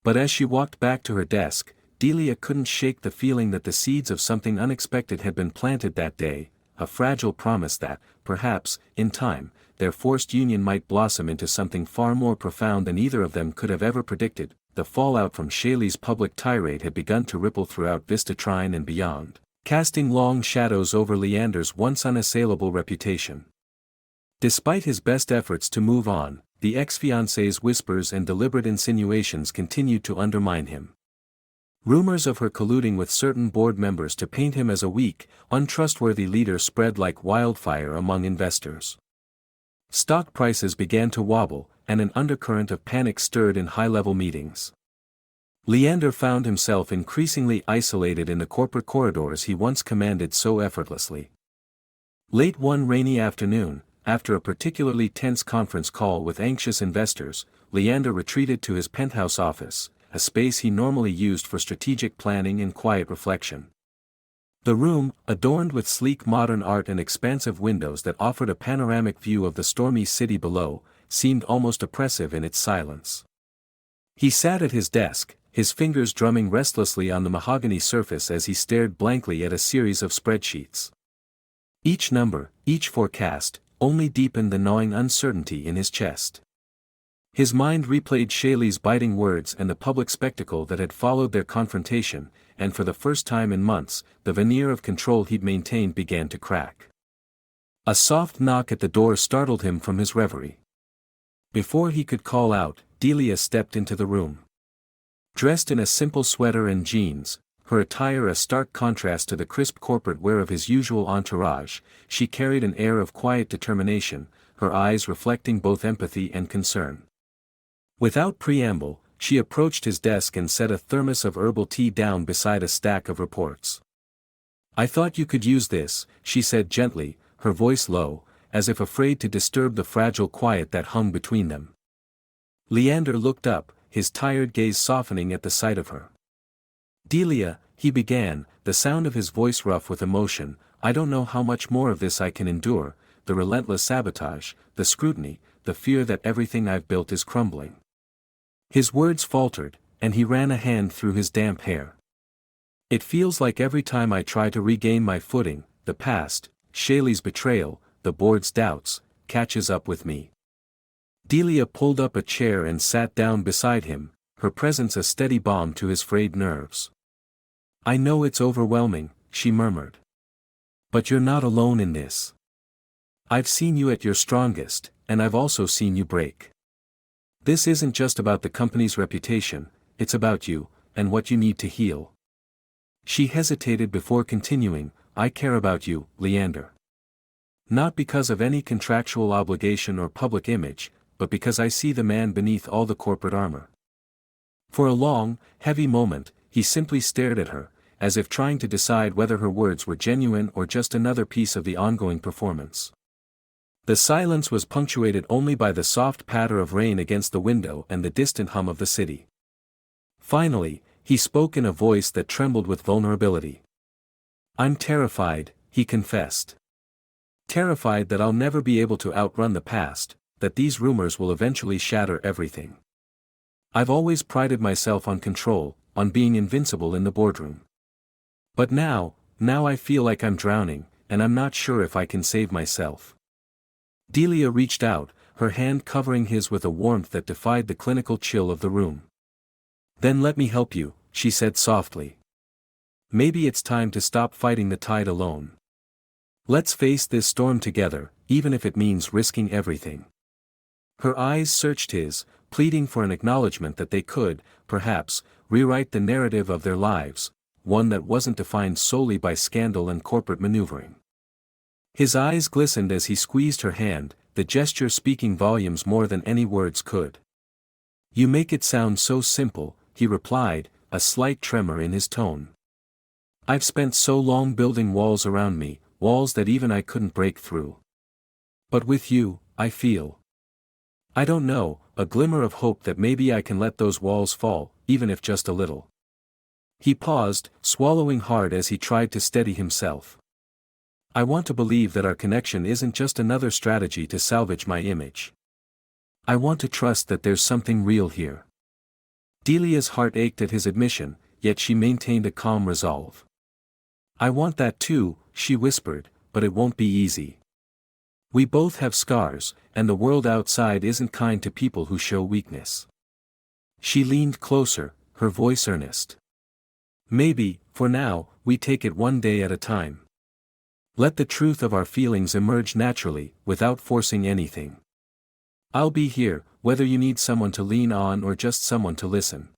But as she walked back to her desk, Delia couldn't shake the feeling that the seeds of something unexpected had been planted that day, a fragile promise that, perhaps, in time, their forced union might blossom into something far more profound than either of them could have ever predicted. The fallout from Shaylee's public tirade had begun to ripple throughout Vistatrine and beyond, casting long shadows over Leander's once unassailable reputation. Despite his best efforts to move on, the ex-fiancée's whispers and deliberate insinuations continued to undermine him. Rumors of her colluding with certain board members to paint him as a weak, untrustworthy leader spread like wildfire among investors. Stock prices began to wobble, and an undercurrent of panic stirred in high-level meetings. Leander found himself increasingly isolated in the corporate corridors he once commanded so effortlessly. Late one rainy afternoon, after a particularly tense conference call with anxious investors, Leander retreated to his penthouse office, a space he normally used for strategic planning and quiet reflection. The room, adorned with sleek modern art and expansive windows that offered a panoramic view of the stormy city below, seemed almost oppressive in its silence. He sat at his desk, his fingers drumming restlessly on the mahogany surface as he stared blankly at a series of spreadsheets. Each number, each forecast, only deepened the gnawing uncertainty in his chest. His mind replayed Shaylee's biting words and the public spectacle that had followed their confrontation, and for the first time in months, the veneer of control he'd maintained began to crack. A soft knock at the door startled him from his reverie. Before he could call out, Delia stepped into the room. Dressed in a simple sweater and jeans, her attire a stark contrast to the crisp corporate wear of his usual entourage, she carried an air of quiet determination, her eyes reflecting both empathy and concern. Without preamble, she approached his desk and set a thermos of herbal tea down beside a stack of reports. "I thought you could use this," she said gently, her voice low, as if afraid to disturb the fragile quiet that hung between them. Leander looked up, his tired gaze softening at the sight of her. "Delia," he began, the sound of his voice rough with emotion, "I don't know how much more of this I can endure, the relentless sabotage, the scrutiny, the fear that everything I've built is crumbling." His words faltered, and he ran a hand through his damp hair. "It feels like every time I try to regain my footing, the past, Shaylee's betrayal, the board's doubts, catches up with me." Delia pulled up a chair and sat down beside him, her presence a steady balm to his frayed nerves. "I know it's overwhelming," she murmured. "But you're not alone in this. I've seen you at your strongest, and I've also seen you break. This isn't just about the company's reputation, it's about you, and what you need to heal." She hesitated before continuing, "I care about you, Leander. Not because of any contractual obligation or public image, but because I see the man beneath all the corporate armor." For a long, heavy moment, he simply stared at her, as if trying to decide whether her words were genuine or just another piece of the ongoing performance. The silence was punctuated only by the soft patter of rain against the window and the distant hum of the city. Finally, he spoke in a voice that trembled with vulnerability. "I'm terrified," he confessed. "Terrified that I'll never be able to outrun the past, that these rumors will eventually shatter everything. I've always prided myself on control, on being invincible in the boardroom. But now I feel like I'm drowning, and I'm not sure if I can save myself." Delia reached out, her hand covering his with a warmth that defied the clinical chill of the room. "Then let me help you," she said softly. "Maybe it's time to stop fighting the tide alone. Let's face this storm together, even if it means risking everything." Her eyes searched his, pleading for an acknowledgement that they could, perhaps, rewrite the narrative of their lives, one that wasn't defined solely by scandal and corporate maneuvering. His eyes glistened as he squeezed her hand, the gesture speaking volumes more than any words could. "You make it sound so simple," he replied, a slight tremor in his tone. "I've spent so long building walls around me, walls that even I couldn't break through. But with you, I feel, I don't know, a glimmer of hope that maybe I can let those walls fall, even if just a little." He paused, swallowing hard as he tried to steady himself. "I want to believe that our connection isn't just another strategy to salvage my image. I want to trust that there's something real here." Delia's heart ached at his admission, yet she maintained a calm resolve. "I want that too," she whispered, "but it won't be easy. We both have scars, and the world outside isn't kind to people who show weakness." She leaned closer, her voice earnest. "Maybe, for now, we take it one day at a time. Let the truth of our feelings emerge naturally, without forcing anything. I'll be here, whether you need someone to lean on or just someone to listen."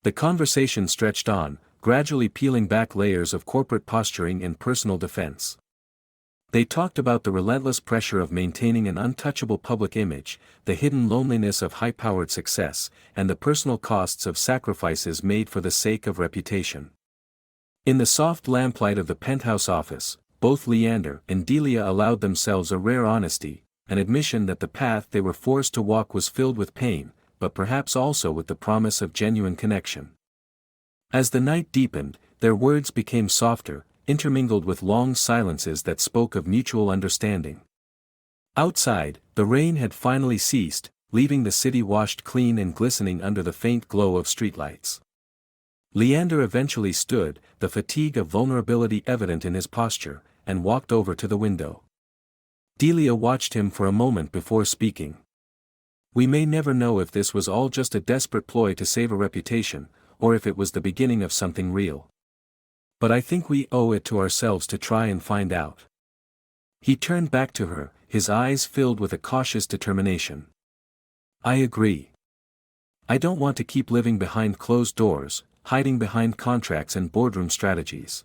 The conversation stretched on, gradually peeling back layers of corporate posturing and personal defense. They talked about the relentless pressure of maintaining an untouchable public image, the hidden loneliness of high-powered success, and the personal costs of sacrifices made for the sake of reputation. In the soft lamplight of the penthouse office, both Leander and Delia allowed themselves a rare honesty, an admission that the path they were forced to walk was filled with pain, but perhaps also with the promise of genuine connection. As the night deepened, their words became softer, intermingled with long silences that spoke of mutual understanding. Outside, the rain had finally ceased, leaving the city washed clean and glistening under the faint glow of streetlights. Leander eventually stood, the fatigue of vulnerability evident in his posture, and walked over to the window. Delia watched him for a moment before speaking. "We may never know if this was all just a desperate ploy to save a reputation, or if it was the beginning of something real. But I think we owe it to ourselves to try and find out." He turned back to her, his eyes filled with a cautious determination. "I agree. I don't want to keep living behind closed doors, hiding behind contracts and boardroom strategies.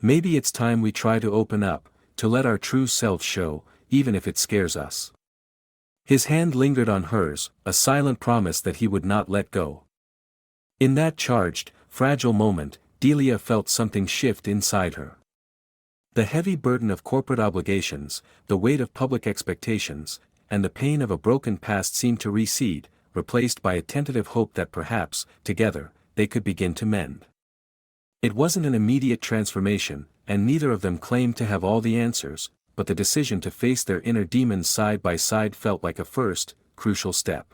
Maybe it's time we try to open up, to let our true selves show, even if it scares us." His hand lingered on hers, a silent promise that he would not let go. In that charged, fragile moment, Delia felt something shift inside her. The heavy burden of corporate obligations, the weight of public expectations, and the pain of a broken past seemed to recede, replaced by a tentative hope that perhaps, together, they could begin to mend. It wasn't an immediate transformation, and neither of them claimed to have all the answers, but the decision to face their inner demons side by side felt like a first, crucial step.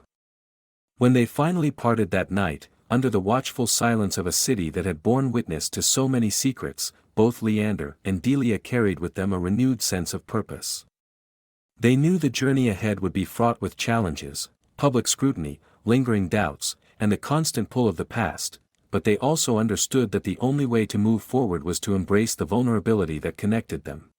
When they finally parted that night, under the watchful silence of a city that had borne witness to so many secrets, both Leander and Delia carried with them a renewed sense of purpose. They knew the journey ahead would be fraught with challenges, public scrutiny, lingering doubts, and the constant pull of the past, but they also understood that the only way to move forward was to embrace the vulnerability that connected them.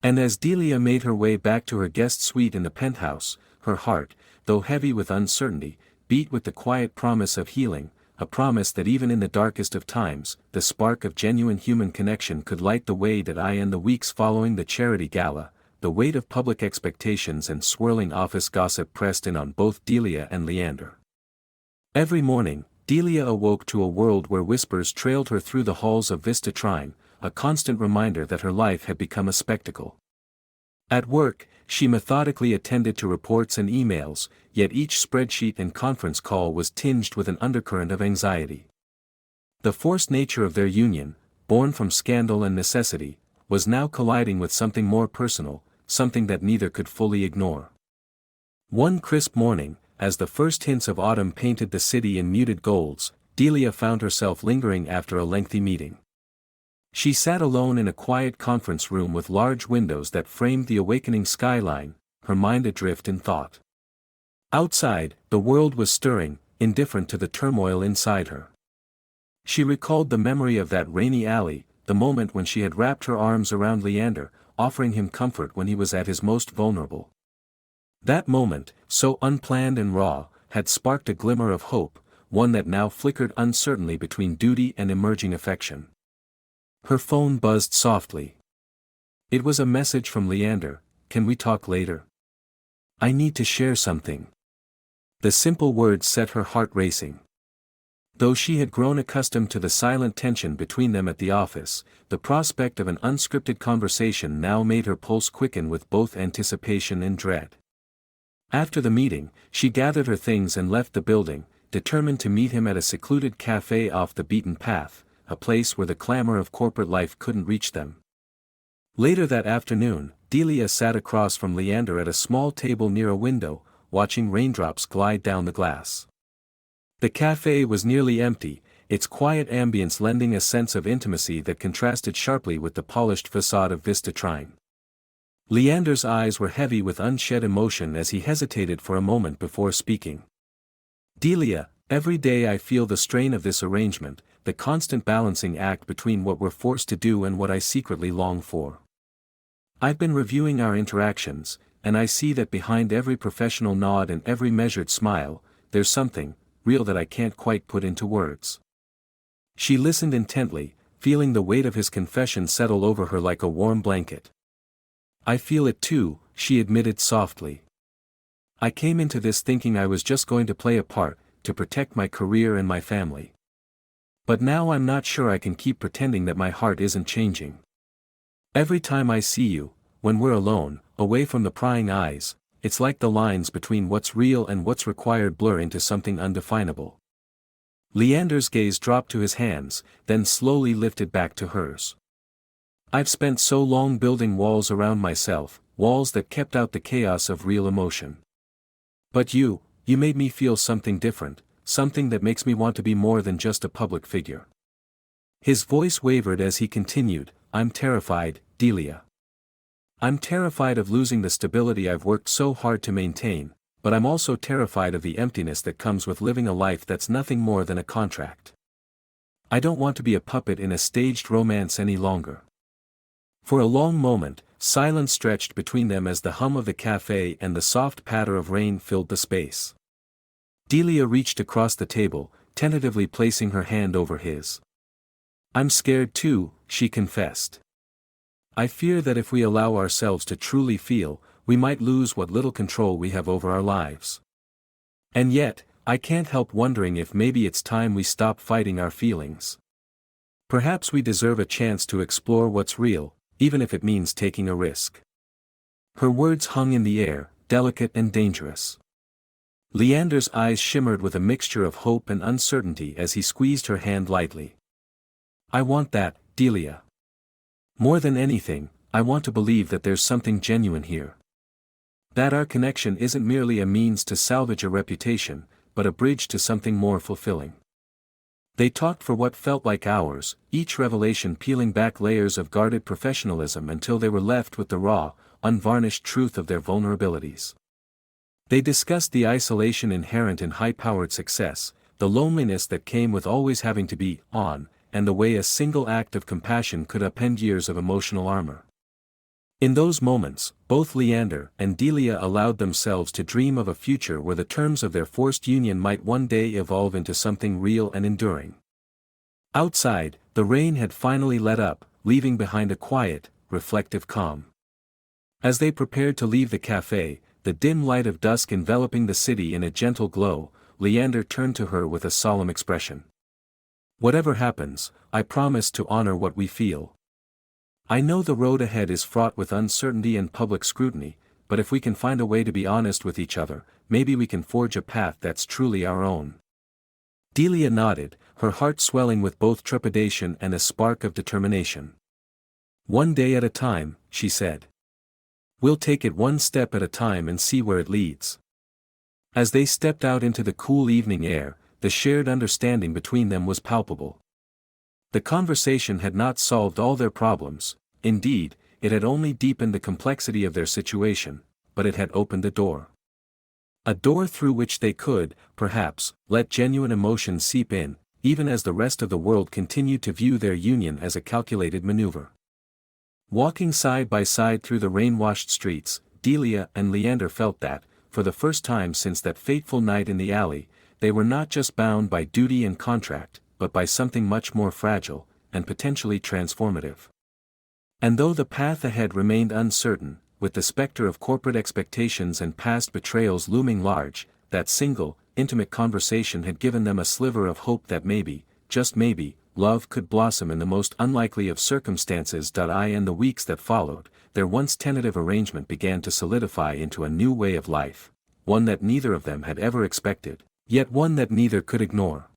And as Delia made her way back to her guest suite in the penthouse, her heart, though heavy with uncertainty, beat with the quiet promise of healing, a promise that even in the darkest of times, the spark of genuine human connection could light the way that in the weeks following the charity gala, the weight of public expectations and swirling office gossip pressed in on both Delia and Leander. Every morning, Delia awoke to a world where whispers trailed her through the halls of Vista Trine, a constant reminder that her life had become a spectacle. At work, she methodically attended to reports and emails, yet each spreadsheet and conference call was tinged with an undercurrent of anxiety. The forced nature of their union, born from scandal and necessity, was now colliding with something more personal, something that neither could fully ignore. One crisp morning, as the first hints of autumn painted the city in muted golds, Delia found herself lingering after a lengthy meeting. She sat alone in a quiet conference room with large windows that framed the awakening skyline, her mind adrift in thought. Outside, the world was stirring, indifferent to the turmoil inside her. She recalled the memory of that rainy alley, the moment when she had wrapped her arms around Leander, offering him comfort when he was at his most vulnerable. That moment, so unplanned and raw, had sparked a glimmer of hope, one that now flickered uncertainly between duty and emerging affection. Her phone buzzed softly. It was a message from Leander. "Can we talk later? I need to share something." The simple words set her heart racing. Though she had grown accustomed to the silent tension between them at the office, the prospect of an unscripted conversation now made her pulse quicken with both anticipation and dread. After the meeting, she gathered her things and left the building, determined to meet him at a secluded cafe off the beaten path, a place where the clamor of corporate life couldn't reach them. Later that afternoon, Delia sat across from Leander at a small table near a window, watching raindrops glide down the glass. The cafe was nearly empty, its quiet ambience lending a sense of intimacy that contrasted sharply with the polished facade of Vista Trine. Leander's eyes were heavy with unshed emotion as he hesitated for a moment before speaking. "Delia, every day I feel the strain of this arrangement, the constant balancing act between what we're forced to do and what I secretly long for. I've been reviewing our interactions, and I see that behind every professional nod and every measured smile, there's something real that I can't quite put into words." She listened intently, feeling the weight of his confession settle over her like a warm blanket. I feel it too, she admitted softly. I came into this thinking I was just going to play a part, to protect my career and my family. But now I'm not sure I can keep pretending that my heart isn't changing. Every time I see you, when we're alone, away from the prying eyes, it's like the lines between what's real and what's required blur into something undefinable. Leander's gaze dropped to his hands, then slowly lifted back to hers. I've spent so long building walls around myself, walls that kept out the chaos of real emotion. But you made me feel something different, something that makes me want to be more than just a public figure. His voice wavered as he continued, I'm terrified, Delia. I'm terrified of losing the stability I've worked so hard to maintain, but I'm also terrified of the emptiness that comes with living a life that's nothing more than a contract. I don't want to be a puppet in a staged romance any longer. For a long moment, silence stretched between them as the hum of the cafe and the soft patter of rain filled the space. Delia reached across the table, tentatively placing her hand over his. I'm scared too, she confessed. I fear that if we allow ourselves to truly feel, we might lose what little control we have over our lives. And yet, I can't help wondering if maybe it's time we stop fighting our feelings. Perhaps we deserve a chance to explore what's real, even if it means taking a risk. Her words hung in the air, delicate and dangerous. Leander's eyes shimmered with a mixture of hope and uncertainty as he squeezed her hand lightly. I want that, Delia. More than anything, I want to believe that there's something genuine here. That our connection isn't merely a means to salvage a reputation, but a bridge to something more fulfilling. They talked for what felt like hours, each revelation peeling back layers of guarded professionalism until they were left with the raw, unvarnished truth of their vulnerabilities. They discussed the isolation inherent in high-powered success, the loneliness that came with always having to be on, and the way a single act of compassion could upend years of emotional armor. In those moments, both Leander and Delia allowed themselves to dream of a future where the terms of their forced union might one day evolve into something real and enduring. Outside, the rain had finally let up, leaving behind a quiet, reflective calm. As they prepared to leave the cafe, the dim light of dusk enveloping the city in a gentle glow, Leander turned to her with a solemn expression. Whatever happens, I promise to honor what we feel. I know the road ahead is fraught with uncertainty and public scrutiny, but if we can find a way to be honest with each other, maybe we can forge a path that's truly our own. Delia nodded, her heart swelling with both trepidation and a spark of determination. One day at a time, she said. We'll take it one step at a time and see where it leads. As they stepped out into the cool evening air, the shared understanding between them was palpable. The conversation had not solved all their problems, indeed, it had only deepened the complexity of their situation, but it had opened a door. A door through which they could, perhaps, let genuine emotion seep in, even as the rest of the world continued to view their union as a calculated maneuver. Walking side by side through the rain-washed streets, Delia and Leander felt that, for the first time since that fateful night in the alley, they were not just bound by duty and contract, but by something much more fragile, and potentially transformative. And though the path ahead remained uncertain, with the specter of corporate expectations and past betrayals looming large, that single, intimate conversation had given them a sliver of hope that maybe, just maybe, love could blossom in the most unlikely of circumstances. In the weeks that followed, their once tentative arrangement began to solidify into a new way of life, one that neither of them had ever expected, yet one that neither could ignore.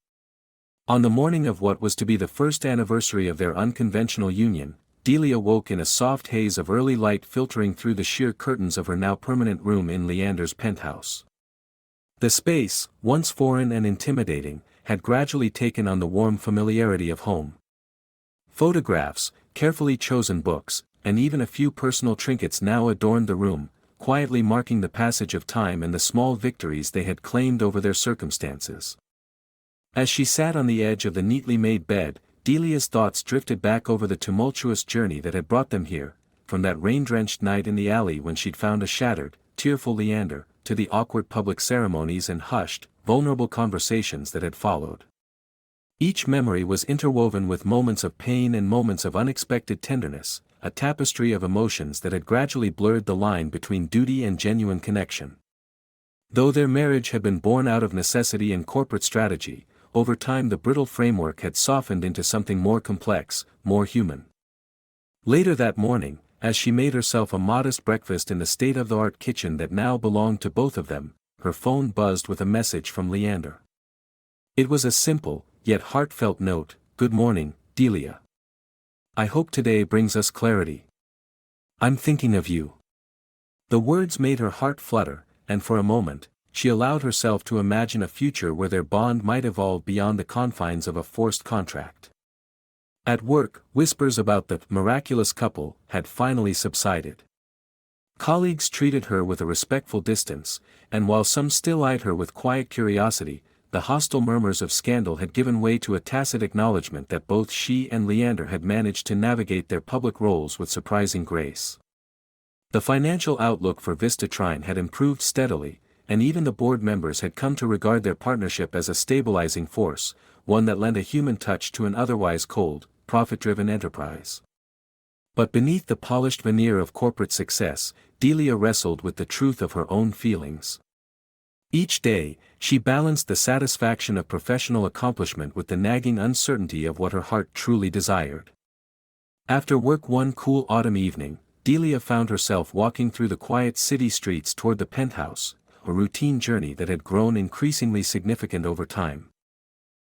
On the morning of what was to be the first anniversary of their unconventional union, Delia woke in a soft haze of early light filtering through the sheer curtains of her now permanent room in Leander's penthouse. The space, once foreign and intimidating, had gradually taken on the warm familiarity of home. Photographs, carefully chosen books, and even a few personal trinkets now adorned the room, quietly marking the passage of time and the small victories they had claimed over their circumstances. As she sat on the edge of the neatly made bed, Delia's thoughts drifted back over the tumultuous journey that had brought them here, from that rain-drenched night in the alley when she'd found a shattered, tearful Leander, to the awkward public ceremonies and hushed, vulnerable conversations that had followed. Each memory was interwoven with moments of pain and moments of unexpected tenderness, a tapestry of emotions that had gradually blurred the line between duty and genuine connection. Though their marriage had been born out of necessity and corporate strategy, over time the brittle framework had softened into something more complex, more human. Later that morning, as she made herself a modest breakfast in the state-of-the-art kitchen that now belonged to both of them, her phone buzzed with a message from Leander. It was a simple, yet heartfelt note: "Good morning, Delia. I hope today brings us clarity. I'm thinking of you." The words made her heart flutter, and for a moment, she allowed herself to imagine a future where their bond might evolve beyond the confines of a forced contract. At work, whispers about the miraculous couple had finally subsided. Colleagues treated her with a respectful distance, and while some still eyed her with quiet curiosity, the hostile murmurs of scandal had given way to a tacit acknowledgement that both she and Leander had managed to navigate their public roles with surprising grace. The financial outlook for Vistatrine had improved steadily, and even the board members had come to regard their partnership as a stabilizing force, one that lent a human touch to an otherwise cold, profit-driven enterprise. But beneath the polished veneer of corporate success, Delia wrestled with the truth of her own feelings. Each day, she balanced the satisfaction of professional accomplishment with the nagging uncertainty of what her heart truly desired. After work one cool autumn evening, Delia found herself walking through the quiet city streets toward the penthouse, a routine journey that had grown increasingly significant over time.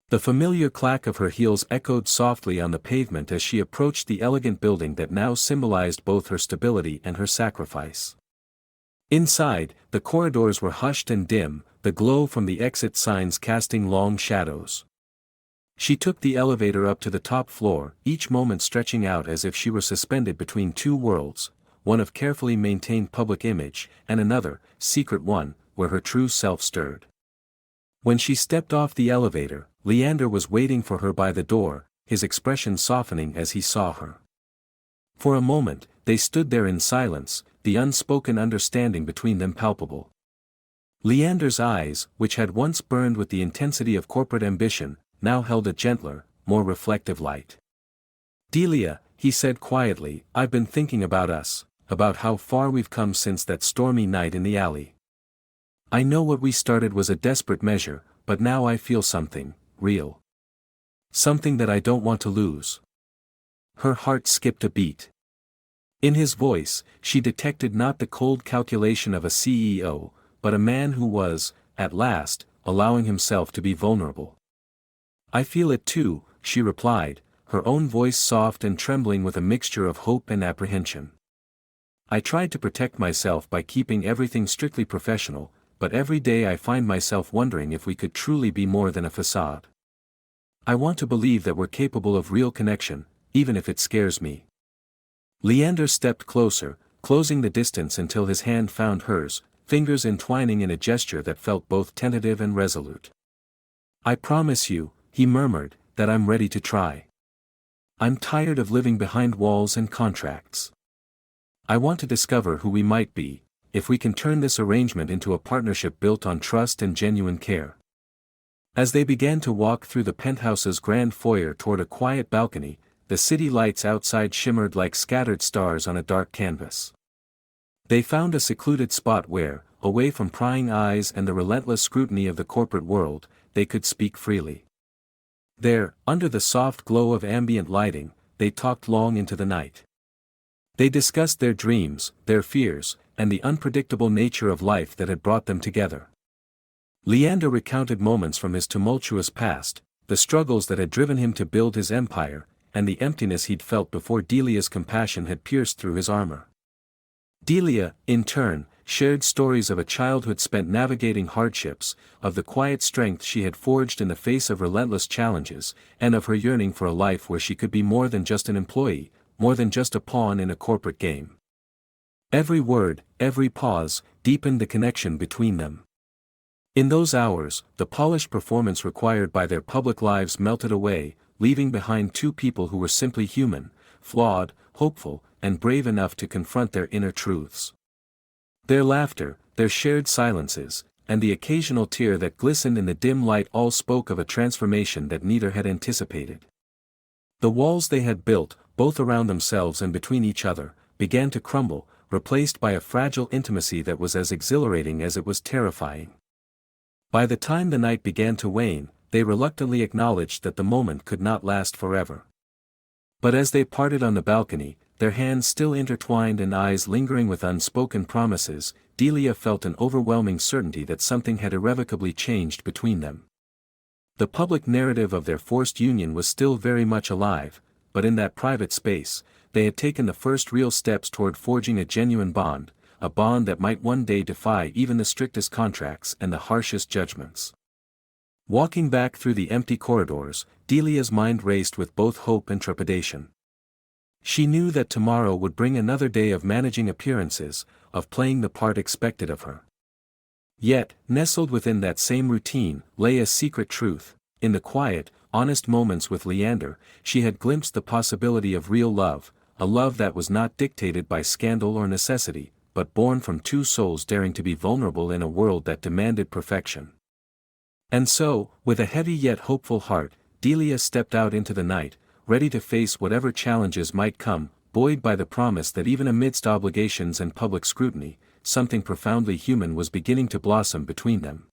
The familiar clack of her heels echoed softly on the pavement as she approached the elegant building that now symbolized both her stability and her sacrifice. Inside, the corridors were hushed and dim, the glow from the exit signs casting long shadows. She took the elevator up to the top floor, each moment stretching out as if she were suspended between two worlds, one of carefully maintained public image, and another, secret one, where her true self stirred. When she stepped off the elevator, Leander was waiting for her by the door, his expression softening as he saw her. For a moment, they stood there in silence, the unspoken understanding between them palpable. Leander's eyes, which had once burned with the intensity of corporate ambition, now held a gentler, more reflective light. "Delia," he said quietly, "I've been thinking about us, about how far we've come since that stormy night in the alley. I know what we started was a desperate measure, but now I feel something real. Something that I don't want to lose." Her heart skipped a beat. In his voice, she detected not the cold calculation of a CEO, but a man who was, at last, allowing himself to be vulnerable. "I feel it too," she replied, her own voice soft and trembling with a mixture of hope and apprehension. "I tried to protect myself by keeping everything strictly professional, but every day I find myself wondering if we could truly be more than a facade. I want to believe that we're capable of real connection, even if it scares me." Leander stepped closer, closing the distance until his hand found hers, fingers entwining in a gesture that felt both tentative and resolute. "I promise you," he murmured, "that I'm ready to try. I'm tired of living behind walls and contracts. I want to discover who we might be, if we can turn this arrangement into a partnership built on trust and genuine care." As they began to walk through the penthouse's grand foyer toward a quiet balcony, the city lights outside shimmered like scattered stars on a dark canvas. They found a secluded spot where, away from prying eyes and the relentless scrutiny of the corporate world, they could speak freely. There, under the soft glow of ambient lighting, they talked long into the night. They discussed their dreams, their fears, and the unpredictable nature of life that had brought them together. Leander recounted moments from his tumultuous past, the struggles that had driven him to build his empire, and the emptiness he'd felt before Delia's compassion had pierced through his armor. Delia, in turn, shared stories of a childhood spent navigating hardships, of the quiet strength she had forged in the face of relentless challenges, and of her yearning for a life where she could be more than just an employee, more than just a pawn in a corporate game. Every word, every pause, deepened the connection between them. In those hours, the polished performance required by their public lives melted away, leaving behind two people who were simply human, flawed, hopeful, and brave enough to confront their inner truths. Their laughter, their shared silences, and the occasional tear that glistened in the dim light all spoke of a transformation that neither had anticipated. The walls they had built, both around themselves and between each other, began to crumble, replaced by a fragile intimacy that was as exhilarating as it was terrifying. By the time the night began to wane, they reluctantly acknowledged that the moment could not last forever. But as they parted on the balcony, their hands still intertwined and eyes lingering with unspoken promises, Delia felt an overwhelming certainty that something had irrevocably changed between them. The public narrative of their forced union was still very much alive, but in that private space, they had taken the first real steps toward forging a genuine bond, a bond that might one day defy even the strictest contracts and the harshest judgments. Walking back through the empty corridors, Delia's mind raced with both hope and trepidation. She knew that tomorrow would bring another day of managing appearances, of playing the part expected of her. Yet, nestled within that same routine, lay a secret truth. In the quiet, honest moments with Leander, she had glimpsed the possibility of real love, a love that was not dictated by scandal or necessity, but born from two souls daring to be vulnerable in a world that demanded perfection. And so, with a heavy yet hopeful heart, Delia stepped out into the night, ready to face whatever challenges might come, buoyed by the promise that even amidst obligations and public scrutiny, something profoundly human was beginning to blossom between them.